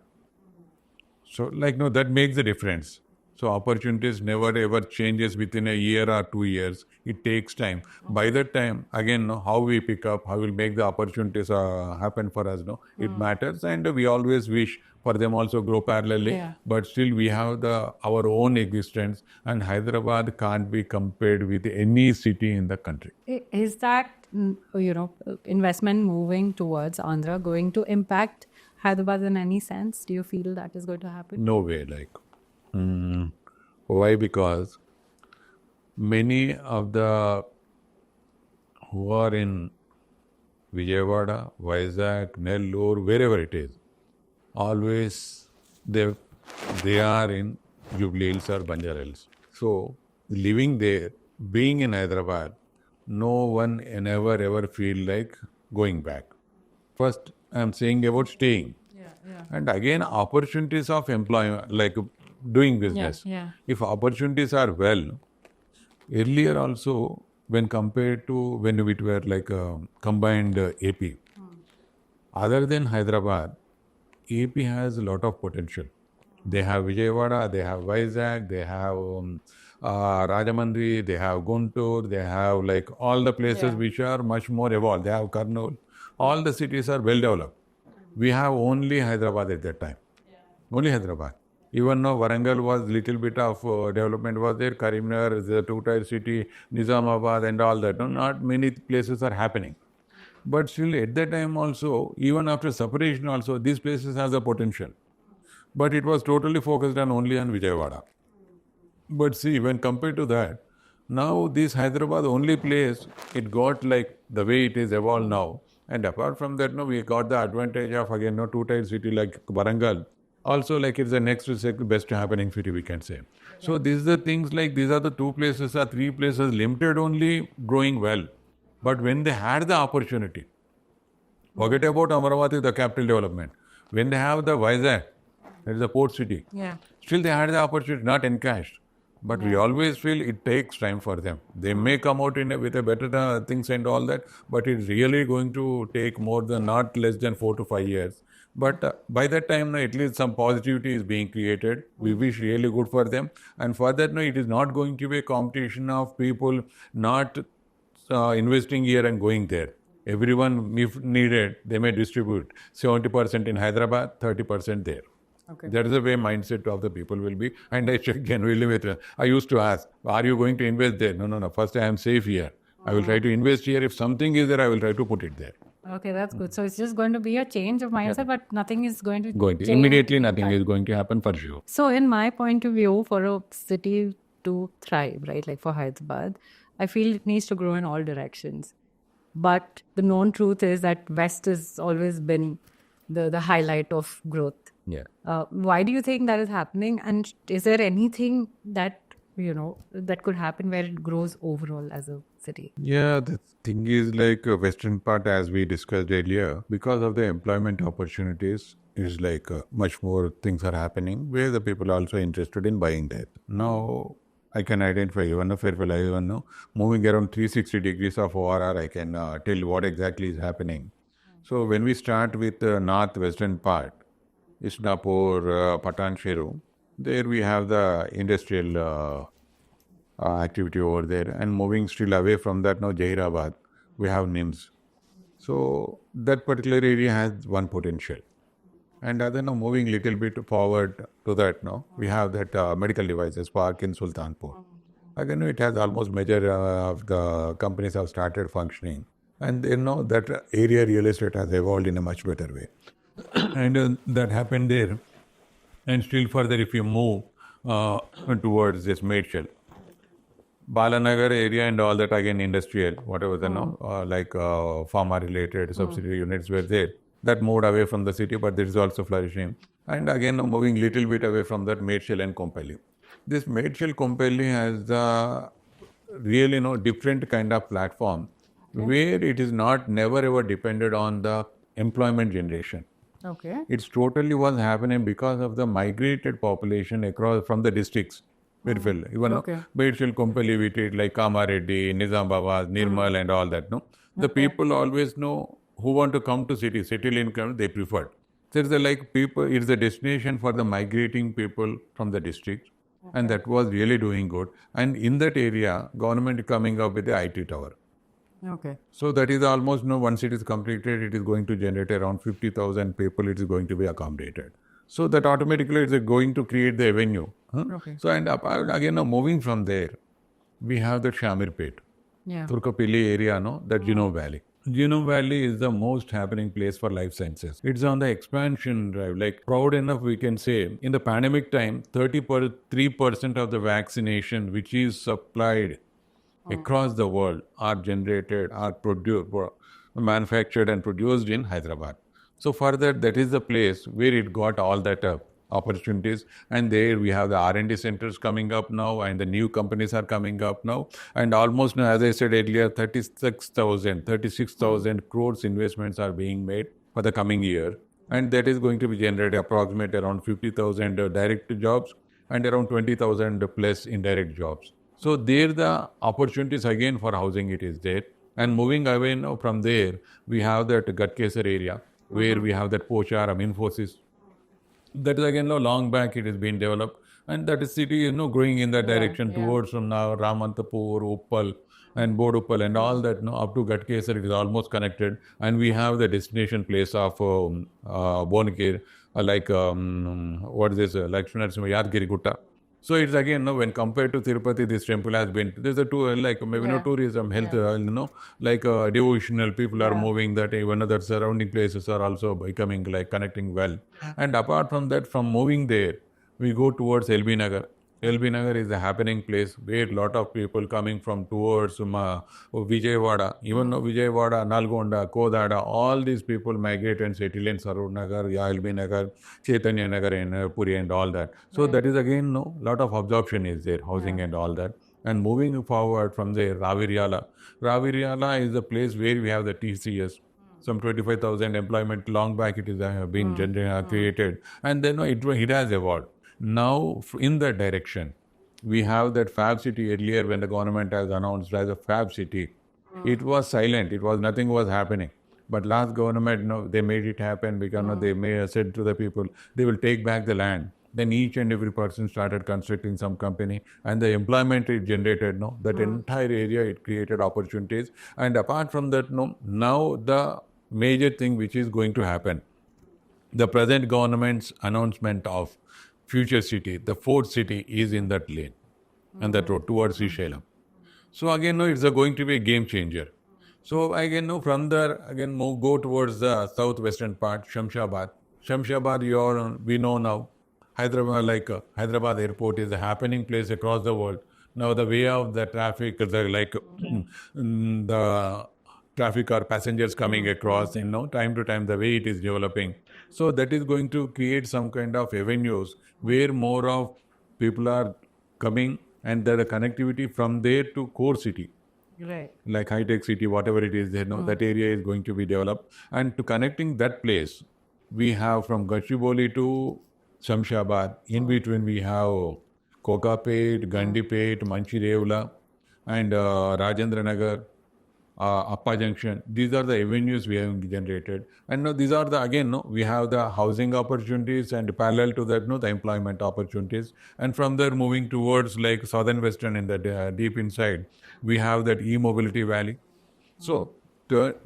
So that makes the difference. So opportunities never ever changes within a year or 2 years. It takes time. By that time, again, how we pick up, how we'll make the opportunities happen for us, it matters. And we always wish for them also grow parallelly. Yeah. But still we have our own existence, and Hyderabad can't be compared with any city in the country. Is that, investment moving towards Andhra going to impact Hyderabad in any sense? Do you feel that is going to happen? No way. Why? Because many of the who are in Vijayawada, Vizag, Nellore, wherever it is, always they are in Jubilee Hills or Banjara Hills. So living there, being in Hyderabad, no one ever feel like going back. First, I am saying about staying. And again, opportunities of employment, like doing business. Yeah. If opportunities are well, earlier also, when compared to when we were like combined AP, other than Hyderabad, AP has a lot of potential. They have Vijayawada, they have Vizag, they have Rajamandri, they have Guntur, they have like all the places which are much more evolved. They have Kurnool. All the cities are well developed. We have only Hyderabad at that time. Only Hyderabad. Even though Warangal was little bit of development was there, Karimnagar is a two-tier city, Nizamabad and all that. Not many places are happening. But still at that time also, even after separation also, these places has a potential. But it was totally focused on only on Vijayawada. But see, when compared to that, Now this Hyderabad only place, it got like the way it is evolved now. And apart from that, no, we got the advantage of again no two-tier city like Warangal. Also, like it's the next best happening city, we can say. So these are the things like these are the two places or three places limited only growing well. But when they had the opportunity, forget about Amaravati, the capital development. When they have the Vizag, that is a port city, Yeah. still they had the opportunity, not encashed. But we always feel it takes time for them. They may come out with a better things and all that, but it's really going to take more than not less than 4 to 5 years. But by that time, no, at least some positivity is being created. We wish really good for them. And for that, no, it is not going to be a competition of people not investing here and going there. Everyone, if needed, they may distribute 70% in Hyderabad, 30% there. Okay. That is the way mindset of the people will be. And I check genuinely with I used to ask, are you going to invest there? No, no, no. First, I am safe here. I will try to invest here. If something is there, I will try to put it there. Okay, that's good. So it's just going to be a change of mindset, but nothing is going to change. Immediately, nothing is going to happen for sure. So, in my point of view, for a city to thrive, right, like for Hyderabad, I feel it needs to grow in all directions. But the known truth is that West has always been the highlight of growth. Yeah. Why do you think that is happening? And is there anything that, that could happen where it grows overall as a city? Yeah, the thing is like western part as we discussed earlier, because of the employment opportunities is like much more things are happening where the people are also interested in buying that. Now I can identify even a Fairfield, I even know moving around 360 degrees of ORR, I can tell what exactly is happening. So when we start with the northwestern part, Isnapur, Patan Sheru, there we have the industrial activity over there, and moving still away from that now Hyderabad, we have NIMS. So that particular area has one potential. And other now moving little bit forward to that now, we have that medical devices park in Sultanpur. Again, it has almost major of the companies have started functioning. And that area real estate has evolved in a much better way. And that happened there. And still further, if you move towards this Medshell, Balanagar area and all that again industrial, whatever the pharma related subsidiary units were there. That moved away from the city, but this is also flourishing. And again, moving little bit away from that Medshell and Kompally. This Medshell Kompally has the really different kind of platform where it is not never ever depended on the employment generation. Okay. It's totally was happening because of the migrated population across from the districts. Even Medshell Kompally we treat like Kamareddy, Nizamabad, Nirmal and all that. No, the people always know who want to come to city, settle income, they prefer. There's people, it's the destination for the migrating people from the district. And that was really doing good. And in that area, government coming up with the IT tower. Okay. So that is almost, once it is completed, it is going to generate around 50,000 people, it is going to be accommodated. So that automatically it is going to create the avenue. Okay. So and again, moving from there, we have the Shamirpet, Turkapilli area, that Genome Valley. Genome Valley is the most happening place for life sciences. It's on the expansion drive. Like proud enough, we can say in the pandemic time, 33% of the vaccination which is supplied across the world are generated, are produced, manufactured and produced in Hyderabad. So further, that is the place where it got all that opportunities. And there we have the R&D centers coming up now, and the new companies are coming up now. And almost, as I said earlier, 36,000 crores investments are being made for the coming year. And that is going to be generated approximately around 50,000 direct jobs and around 20,000 plus indirect jobs. So there the opportunities again for housing it is there. And moving away now from there, we have that Gatkesar area where we have that Pocharam, Infosys. That is again long back it has been developed. And that is city growing in that direction towards from now Ramantapur, Uppal and Boduppal and all that up to Gatkesar it is almost connected. And we have the destination place of Bonagir, what is this, Lakshmana Yadgiri Gutta. So it's again, when compared to Tirupati, this temple has been, there's a tourism, health, devotional people are moving that, even other surrounding places are also becoming connecting well. And apart from that, from moving there, we go towards LB Nagar. LB Nagar is a happening place where a lot of people coming from towards Vijayawada, even though Vijayawada, Nalgonda, Kodada, all these people migrate and settle in Sarur Nagar, LB Nagar, Chaitanya Nagar, and Puri and all that. So that is again, no, lot of absorption is there, housing and all that. And moving forward from there, Raviriyala. Raviriyala is the place where we have the TCS. Some 25,000 employment long back it is been created, and then it has evolved. Now in that direction, we have that Fab City earlier when the government has announced as a Fab City. It was silent. It was nothing was happening. But last government, no, they made it happen because no, they said to the people they will take back the land. Then each and every person started constructing some company, and the employment it generated, no, that entire area it created opportunities. And apart from that, no, now the major thing which is going to happen, the present government's announcement of future city, the fourth city is in that lane and that road towards Srisailam. So again, no, it's going to be a game changer. So again, no, from there again go towards the southwestern part, Shamshabad. Shamshabad, we know now, Hyderabad, like Hyderabad airport is a happening place across the world. Now the way of the traffic, the traffic or passengers coming across, time to time the way it is developing. So that is going to create some kind of avenues where more of people are coming, and the connectivity from there to core city. Right. Like Hitech city, whatever it is, that area is going to be developed. And to connecting that place, we have from Gachibowli to Shamshabad. In between, we have Kokapet, Gandipet, Manchirevla, and Rajendra Nagar, Appa Junction. These are the avenues we have generated. And these are the, again, we have the housing opportunities, and parallel to that, the employment opportunities. And from there, moving towards like southern western in the deep inside, we have that e-mobility valley. So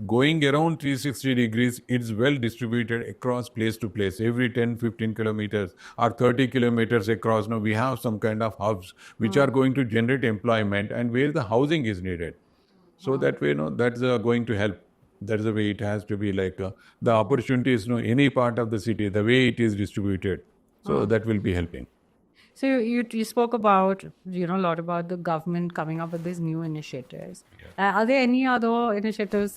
going around 360 degrees, it's well distributed across place to place. Every 10, 15 kilometers or 30 kilometers across, now we have some kind of hubs which are going to generate employment and where the housing is needed. So that way, that's going to help. That's the way it has to be, like the opportunities, any part of the city, the way it is distributed. So that will be helping. So you spoke about, a lot about the government coming up with these new initiatives. Are there any other initiatives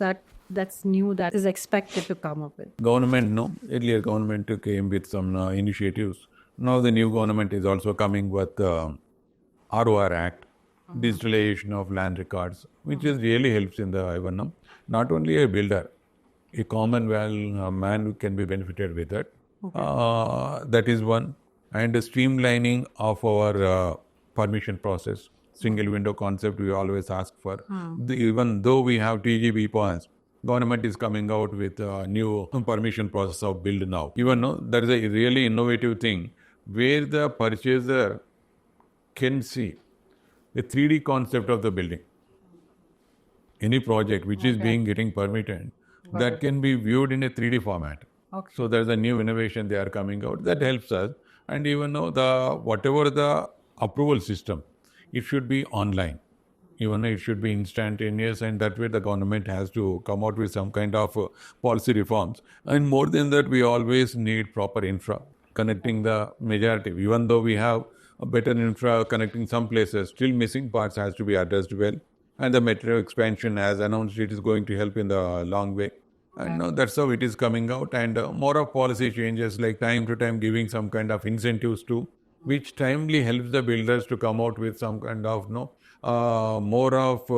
that's new that is expected to come up with? Government, no. Earlier government came with some initiatives. Now the new government is also coming with ROR Act, digitalization of land records, which is really helps in the Ivanam. Not only a builder, a common man who can be benefited with it. That is one. And the streamlining of our permission process, single window concept we always ask for. Even though we have TGB points, government is coming out with a new permission process of build now. Even though that is a really innovative thing where the purchaser can see the 3D concept of the building. Any project which is getting permitted, that can be viewed in a 3D format. Okay. So there's a new innovation they are coming out that helps us. And even though whatever the approval system, it should be online. Even it should be instantaneous, and that way the government has to come out with some kind of policy reforms. And more than that, we always need proper infra connecting the majority. Even though we have a better infra connecting some places, still missing parts has to be addressed well. And the metro expansion, as announced, it is going to help in the long way. And that's how it is coming out. And more of policy changes, like time to time giving some kind of incentives too, which timely helps the builders to come out with some kind of more of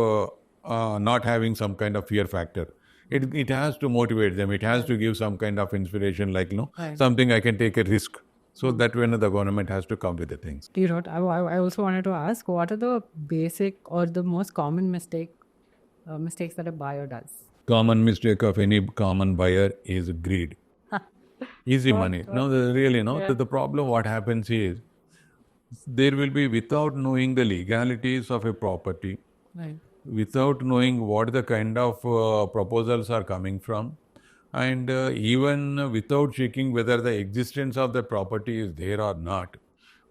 not having some kind of fear factor. It has to motivate them. It has to give some kind of inspiration, like something I can take a risk. So that when the government has to come with the things. I also wanted to ask, what are the basic or the most common mistakes that a buyer does? Common mistake of any common buyer is greed. Easy money. No, really, no. Yeah. The problem what happens is there will be, without knowing the legalities of a property, Right. without knowing what the kind of proposals are coming from, and even without checking whether the existence of the property is there or not,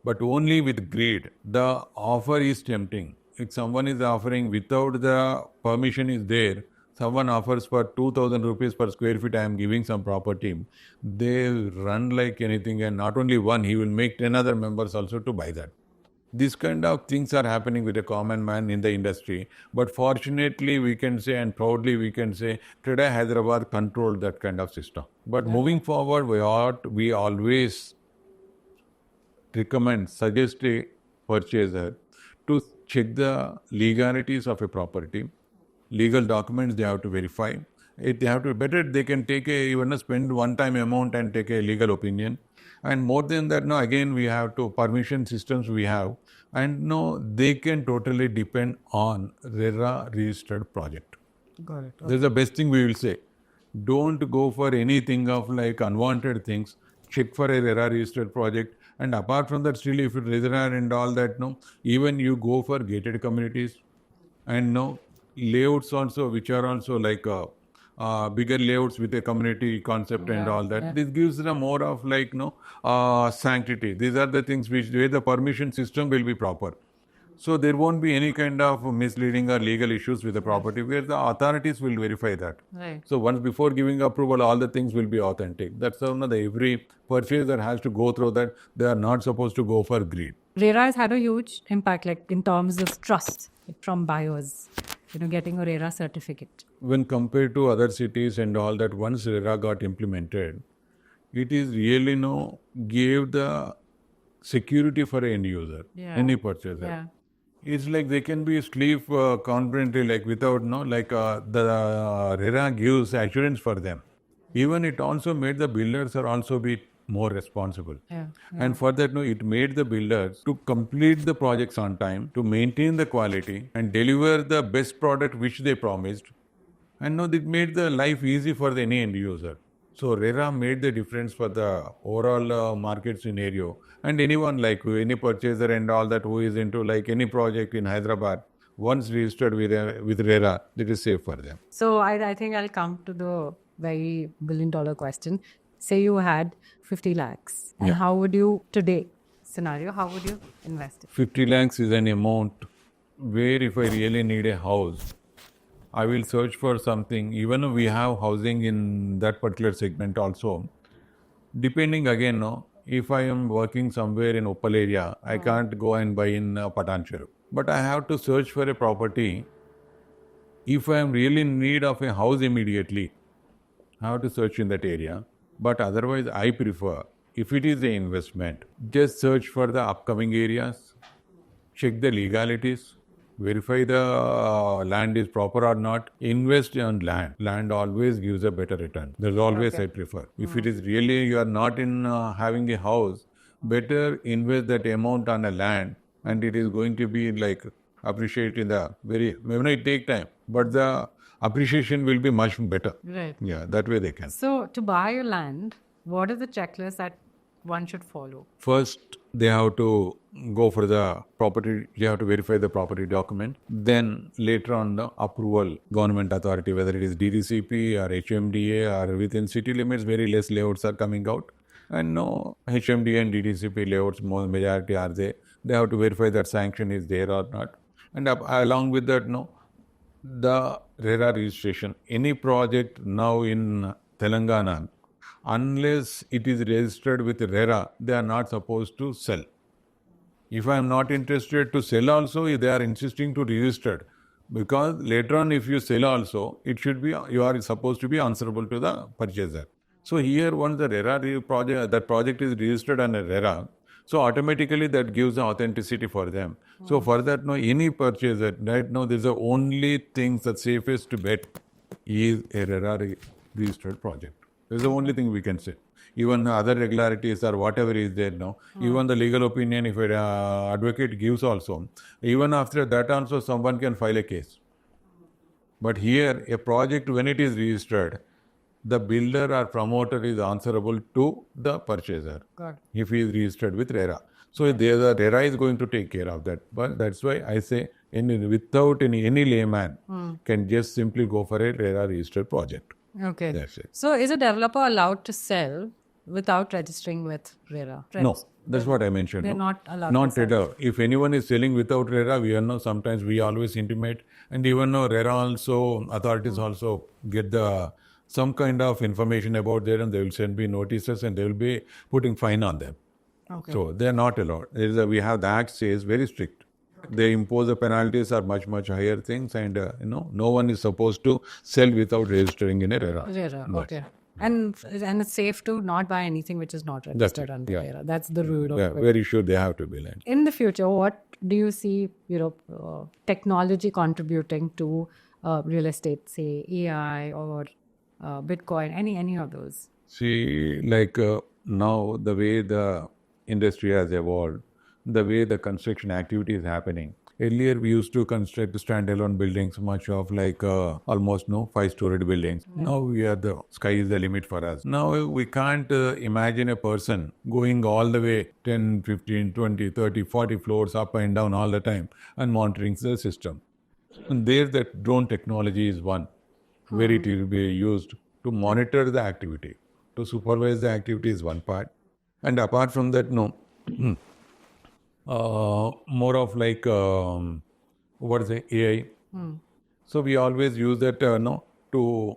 but only with greed, the offer is tempting. If someone is offering without the permission is there, someone offers for 2,000 rupees per square feet, I am giving some property, they run like anything, and not only one, he will make 10 other members also to buy that. These kind of things are happening with a common man in the industry. But fortunately, we can say and proudly we can say, CREDAI Hyderabad controlled that kind of system. But moving forward, we always recommend, suggest a purchaser to check the legalities of a property. Legal documents they have to verify. If they have to better, they can take even spend one-time amount and take a legal opinion. And more than that, no, again we have to permission systems we have, and no, they can totally depend on RERA registered project. Got it. That's the best thing we will say. Don't go for anything of like unwanted things. Check for a RERA registered project. And apart from that, still if you RERA and all that, no, even you go for gated communities and no layouts also, which are also like bigger layouts with a community concept and all that. This gives them more of like sanctity. These are the things where the permission system will be proper. So there won't be any kind of misleading or legal issues with the property where the authorities will verify that. Right. So once before giving approval, all the things will be authentic. That's how every purchaser has to go through that. They are not supposed to go for greed. RERA has had a huge impact, like in terms of trust from buyers, getting a RERA certificate. When compared to other cities and all that, once RERA got implemented, it is really gave the security for an end user, any purchaser. Yeah. It's like they can be sleep confidently, like without the RERA gives assurance for them. Even it also made the builders are also be more responsible. And for that, it made the builders to complete the projects on time, to maintain the quality and deliver the best product which they promised. And it made the life easy for any end user. So RERA made the difference for the overall market scenario. And anyone like any purchaser and all that who is into like any project in Hyderabad, once registered with RERA, it is safe for them. So I think I'll come to the very billion-dollar question. Say you had 50 lakhs. And how would you, today scenario, how would you invest it? 50 lakhs is an amount where if I really need a house, I will search for something. Even if we have housing in that particular segment also, depending again, if I am working somewhere in Uppal area, I can't go and buy in Patancheru. But I have to search for a property. If I am really in need of a house immediately, I have to search in that area. But otherwise, I prefer, if it is an investment, just search for the upcoming areas, check the legalities, verify the land is proper or not, invest on land. Land always gives a better return. There's always I prefer. If it is really you are not in having a house, better invest that amount on a land and it is going to be like appreciate in the it take time, but the appreciation will be much better. Right. Yeah, that way they can. So to buy a land, what is the checklist that one should follow? First, they have to go for the property, they have to verify the property document. Then later on the approval, government authority, whether it is DDCP or HMDA or within city limits, very less layouts are coming out. And HMDA and DDCP layouts, more majority are there. They have to verify that sanction is there or not. And along with that, the RERA registration. Any project now in Telangana, unless it is registered with RERA, they are not supposed to sell. If I am not interested to sell also, they are insisting to register. Because later on, if you sell also, it should be, you are supposed to be answerable to the purchaser. So here, once the RERA project, that project is registered under RERA, so automatically that gives the authenticity for them. So for that, any purchaser, right now, this is the only thing that's safest to bet is a RERA registered project. This is the only thing we can say. Even other regularities or whatever is there now, even the legal opinion, if an advocate gives also, even after that also someone can file a case. But here, a project, when it is registered, the builder or promoter is answerable to the purchaser if he is registered with RERA. So the RERA is going to take care of that. But that's why I say without any layman can just simply go for a RERA registered project. Okay. That's it. So is a developer allowed to sell without registering with RERA? No, that's what I mentioned. They're not allowed Not to at all. If anyone is selling without RERA, sometimes we always intimate. And even RERA also, authorities also get some kind of information about there and they will send me notices and they will be putting fine on them. Okay. So they are not allowed. We have the Act says very strict. They impose the penalties are much higher things, and no one is supposed to sell without registering in a RERA. RERA, Yes. okay. And it's safe to not buy anything which is not That's registered it. under Yeah. RERA. That's the rule of Yeah, it. very sure they have to be like. In the future, what do you see, technology contributing to real estate, say AI or Bitcoin, any of those? See, like now the way the industry has evolved, the way the construction activity is happening. Earlier, we used to construct standalone buildings, much of like almost no 5-storied buildings. Now we are the sky is the limit for us. Now we can't imagine a person going all the way 10, 15, 20, 30, 40 floors up and down all the time and monitoring the system. And there, that drone technology is one where it will be used to monitor the activity, to supervise the activity is one part, and apart from that, no, more of like what is it, AI. So we always use that to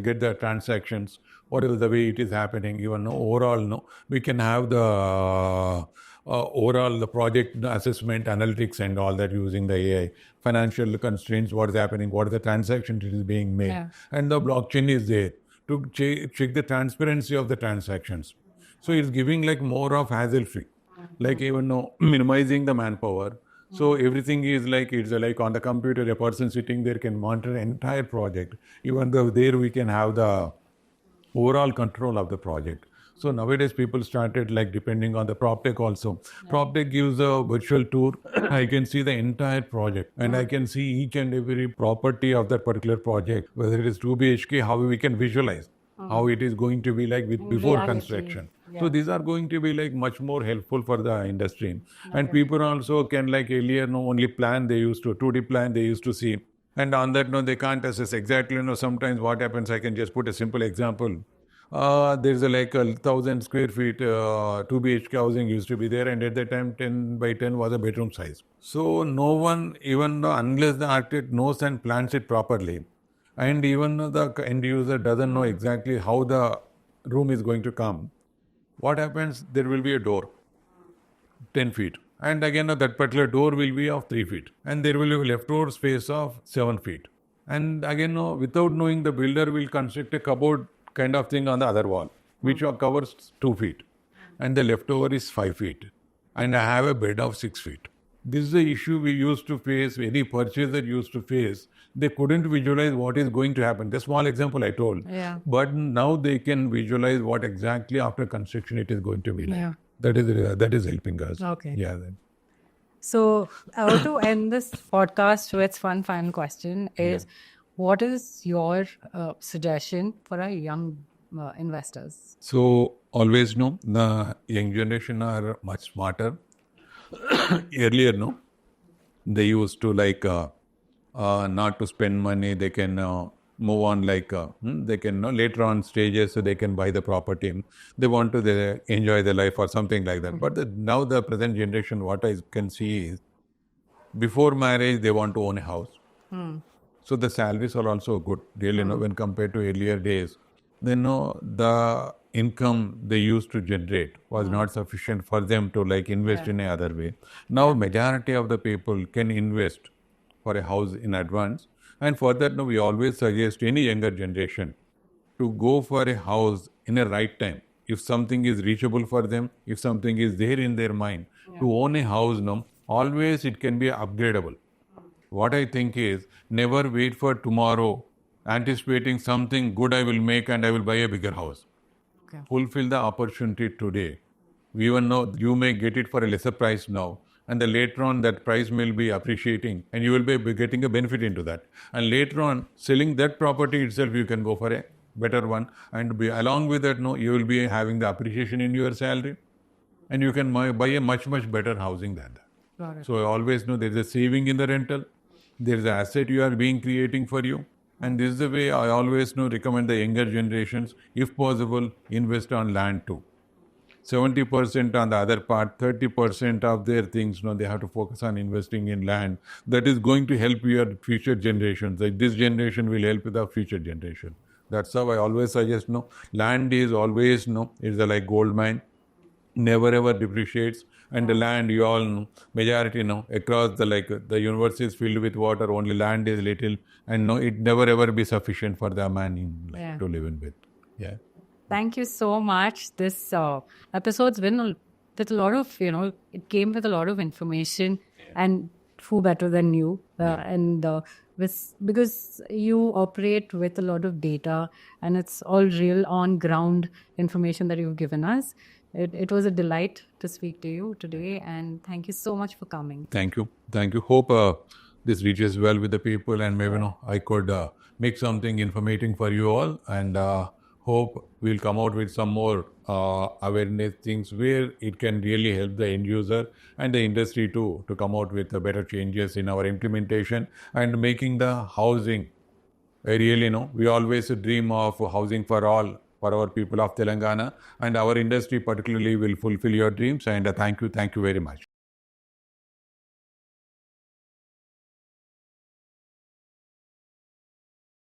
get the transactions, whatever the way it is happening. Even overall, we can have the overall the project assessment, analytics, and all that using the AI. Financial constraints, what is happening, what is the transaction that is being made, Yeah. and the blockchain is there to check the transparency of the transactions. So it's giving like more of hassle free, like even minimizing the manpower. So everything is like it's like on the computer, a person sitting there can monitor the entire project. Even though there we can have the overall control of the project. So nowadays people started like depending on the PropTech also. PropTech gives a virtual tour. I can see the entire project and I can see each and every property of that particular project, whether it is 2 BHK, how we can visualize how it is going to be like with before reality, construction. yeah. So these are going to be like much more helpful for the industry. And people also can like earlier only plan they used to 2D plan they used to see. And on that they can't assess exactly sometimes what happens. I can just put a simple example. There's like 1,000 square feet 2 BHK housing used to be there, and at that time 10 by 10 was a bedroom size. So no one, even unless the architect knows and plans it properly, and even the end user doesn't know exactly how the room is going to come, what happens? There will be a door, 10 feet. And again, that particular door will be of 3 feet. And there will be a leftover space of 7 feet. And again, without knowing, the builder will construct a cupboard kind of thing on the other wall, which covers 2 feet. And the leftover is 5 feet. And I have a bed of 6 feet. This is the issue we used to face, any purchaser used to face. They couldn't visualize what is going to happen. The small example I told. Yeah. But now they can visualize what exactly after construction it is going to be like. Yeah. That is helping us. Okay. Yeah. Then. So, to end this podcast with one final question is, what is your suggestion for our young investors? So always the young generation are much smarter. Earlier, they used to like not to spend money. They can move on like they can later on stages, so they can buy the property. They want to enjoy their life or something like that. But now the present generation, what I can see is before marriage they want to own a house. So the salaries are also good, really, when compared to earlier days. Then the income they used to generate was not sufficient for them to like invest in a other way. Now majority of the people can invest for a house in advance. And for that, we always suggest any younger generation to go for a house in a right time. If something is reachable for them, if something is there in their mind, to own a house, always it can be upgradable. What I think is, never wait for tomorrow, anticipating something good I will make and I will buy a bigger house. Okay. Fulfill the opportunity today. We even know you may get it for a lesser price now, and then later on that price will be appreciating and you will be getting a benefit into that. And later on, selling that property itself, you can go for a better one, and along with that, you will be having the appreciation in your salary, and you can buy a much better housing than that. Got it. So I always know there is a saving in the rental, there is an asset you are being creating for you, and this is the way I always recommend the younger generations, if possible, invest on land too. 70% on the other part, 30% of their things, they have to focus on investing in land. That is going to help your future generations. Like this generation will help the future generation. That's how I always suggest, land is always, it's like gold mine. never ever depreciates, and the land, you all know, majority, across the universe is filled with water, only land is little, and no, it never ever be sufficient for the man Yeah. to live in with. Yeah. Thank you so much. This episode's been with a lot of, it came with a lot of information, and who better than you? And because you operate with a lot of data, and it's all real on ground information that you've given us. It was a delight to speak to you today, and thank you so much for coming. Thank you. Thank you. Hope this reaches well with the people, and maybe I could make something informative for you all, and hope we'll come out with some more awareness things where it can really help the end user and the industry too to come out with better changes in our implementation and making the housing. I really know we always dream of housing for all for our people of Telangana, and our industry particularly will fulfill your dreams. And thank you very much.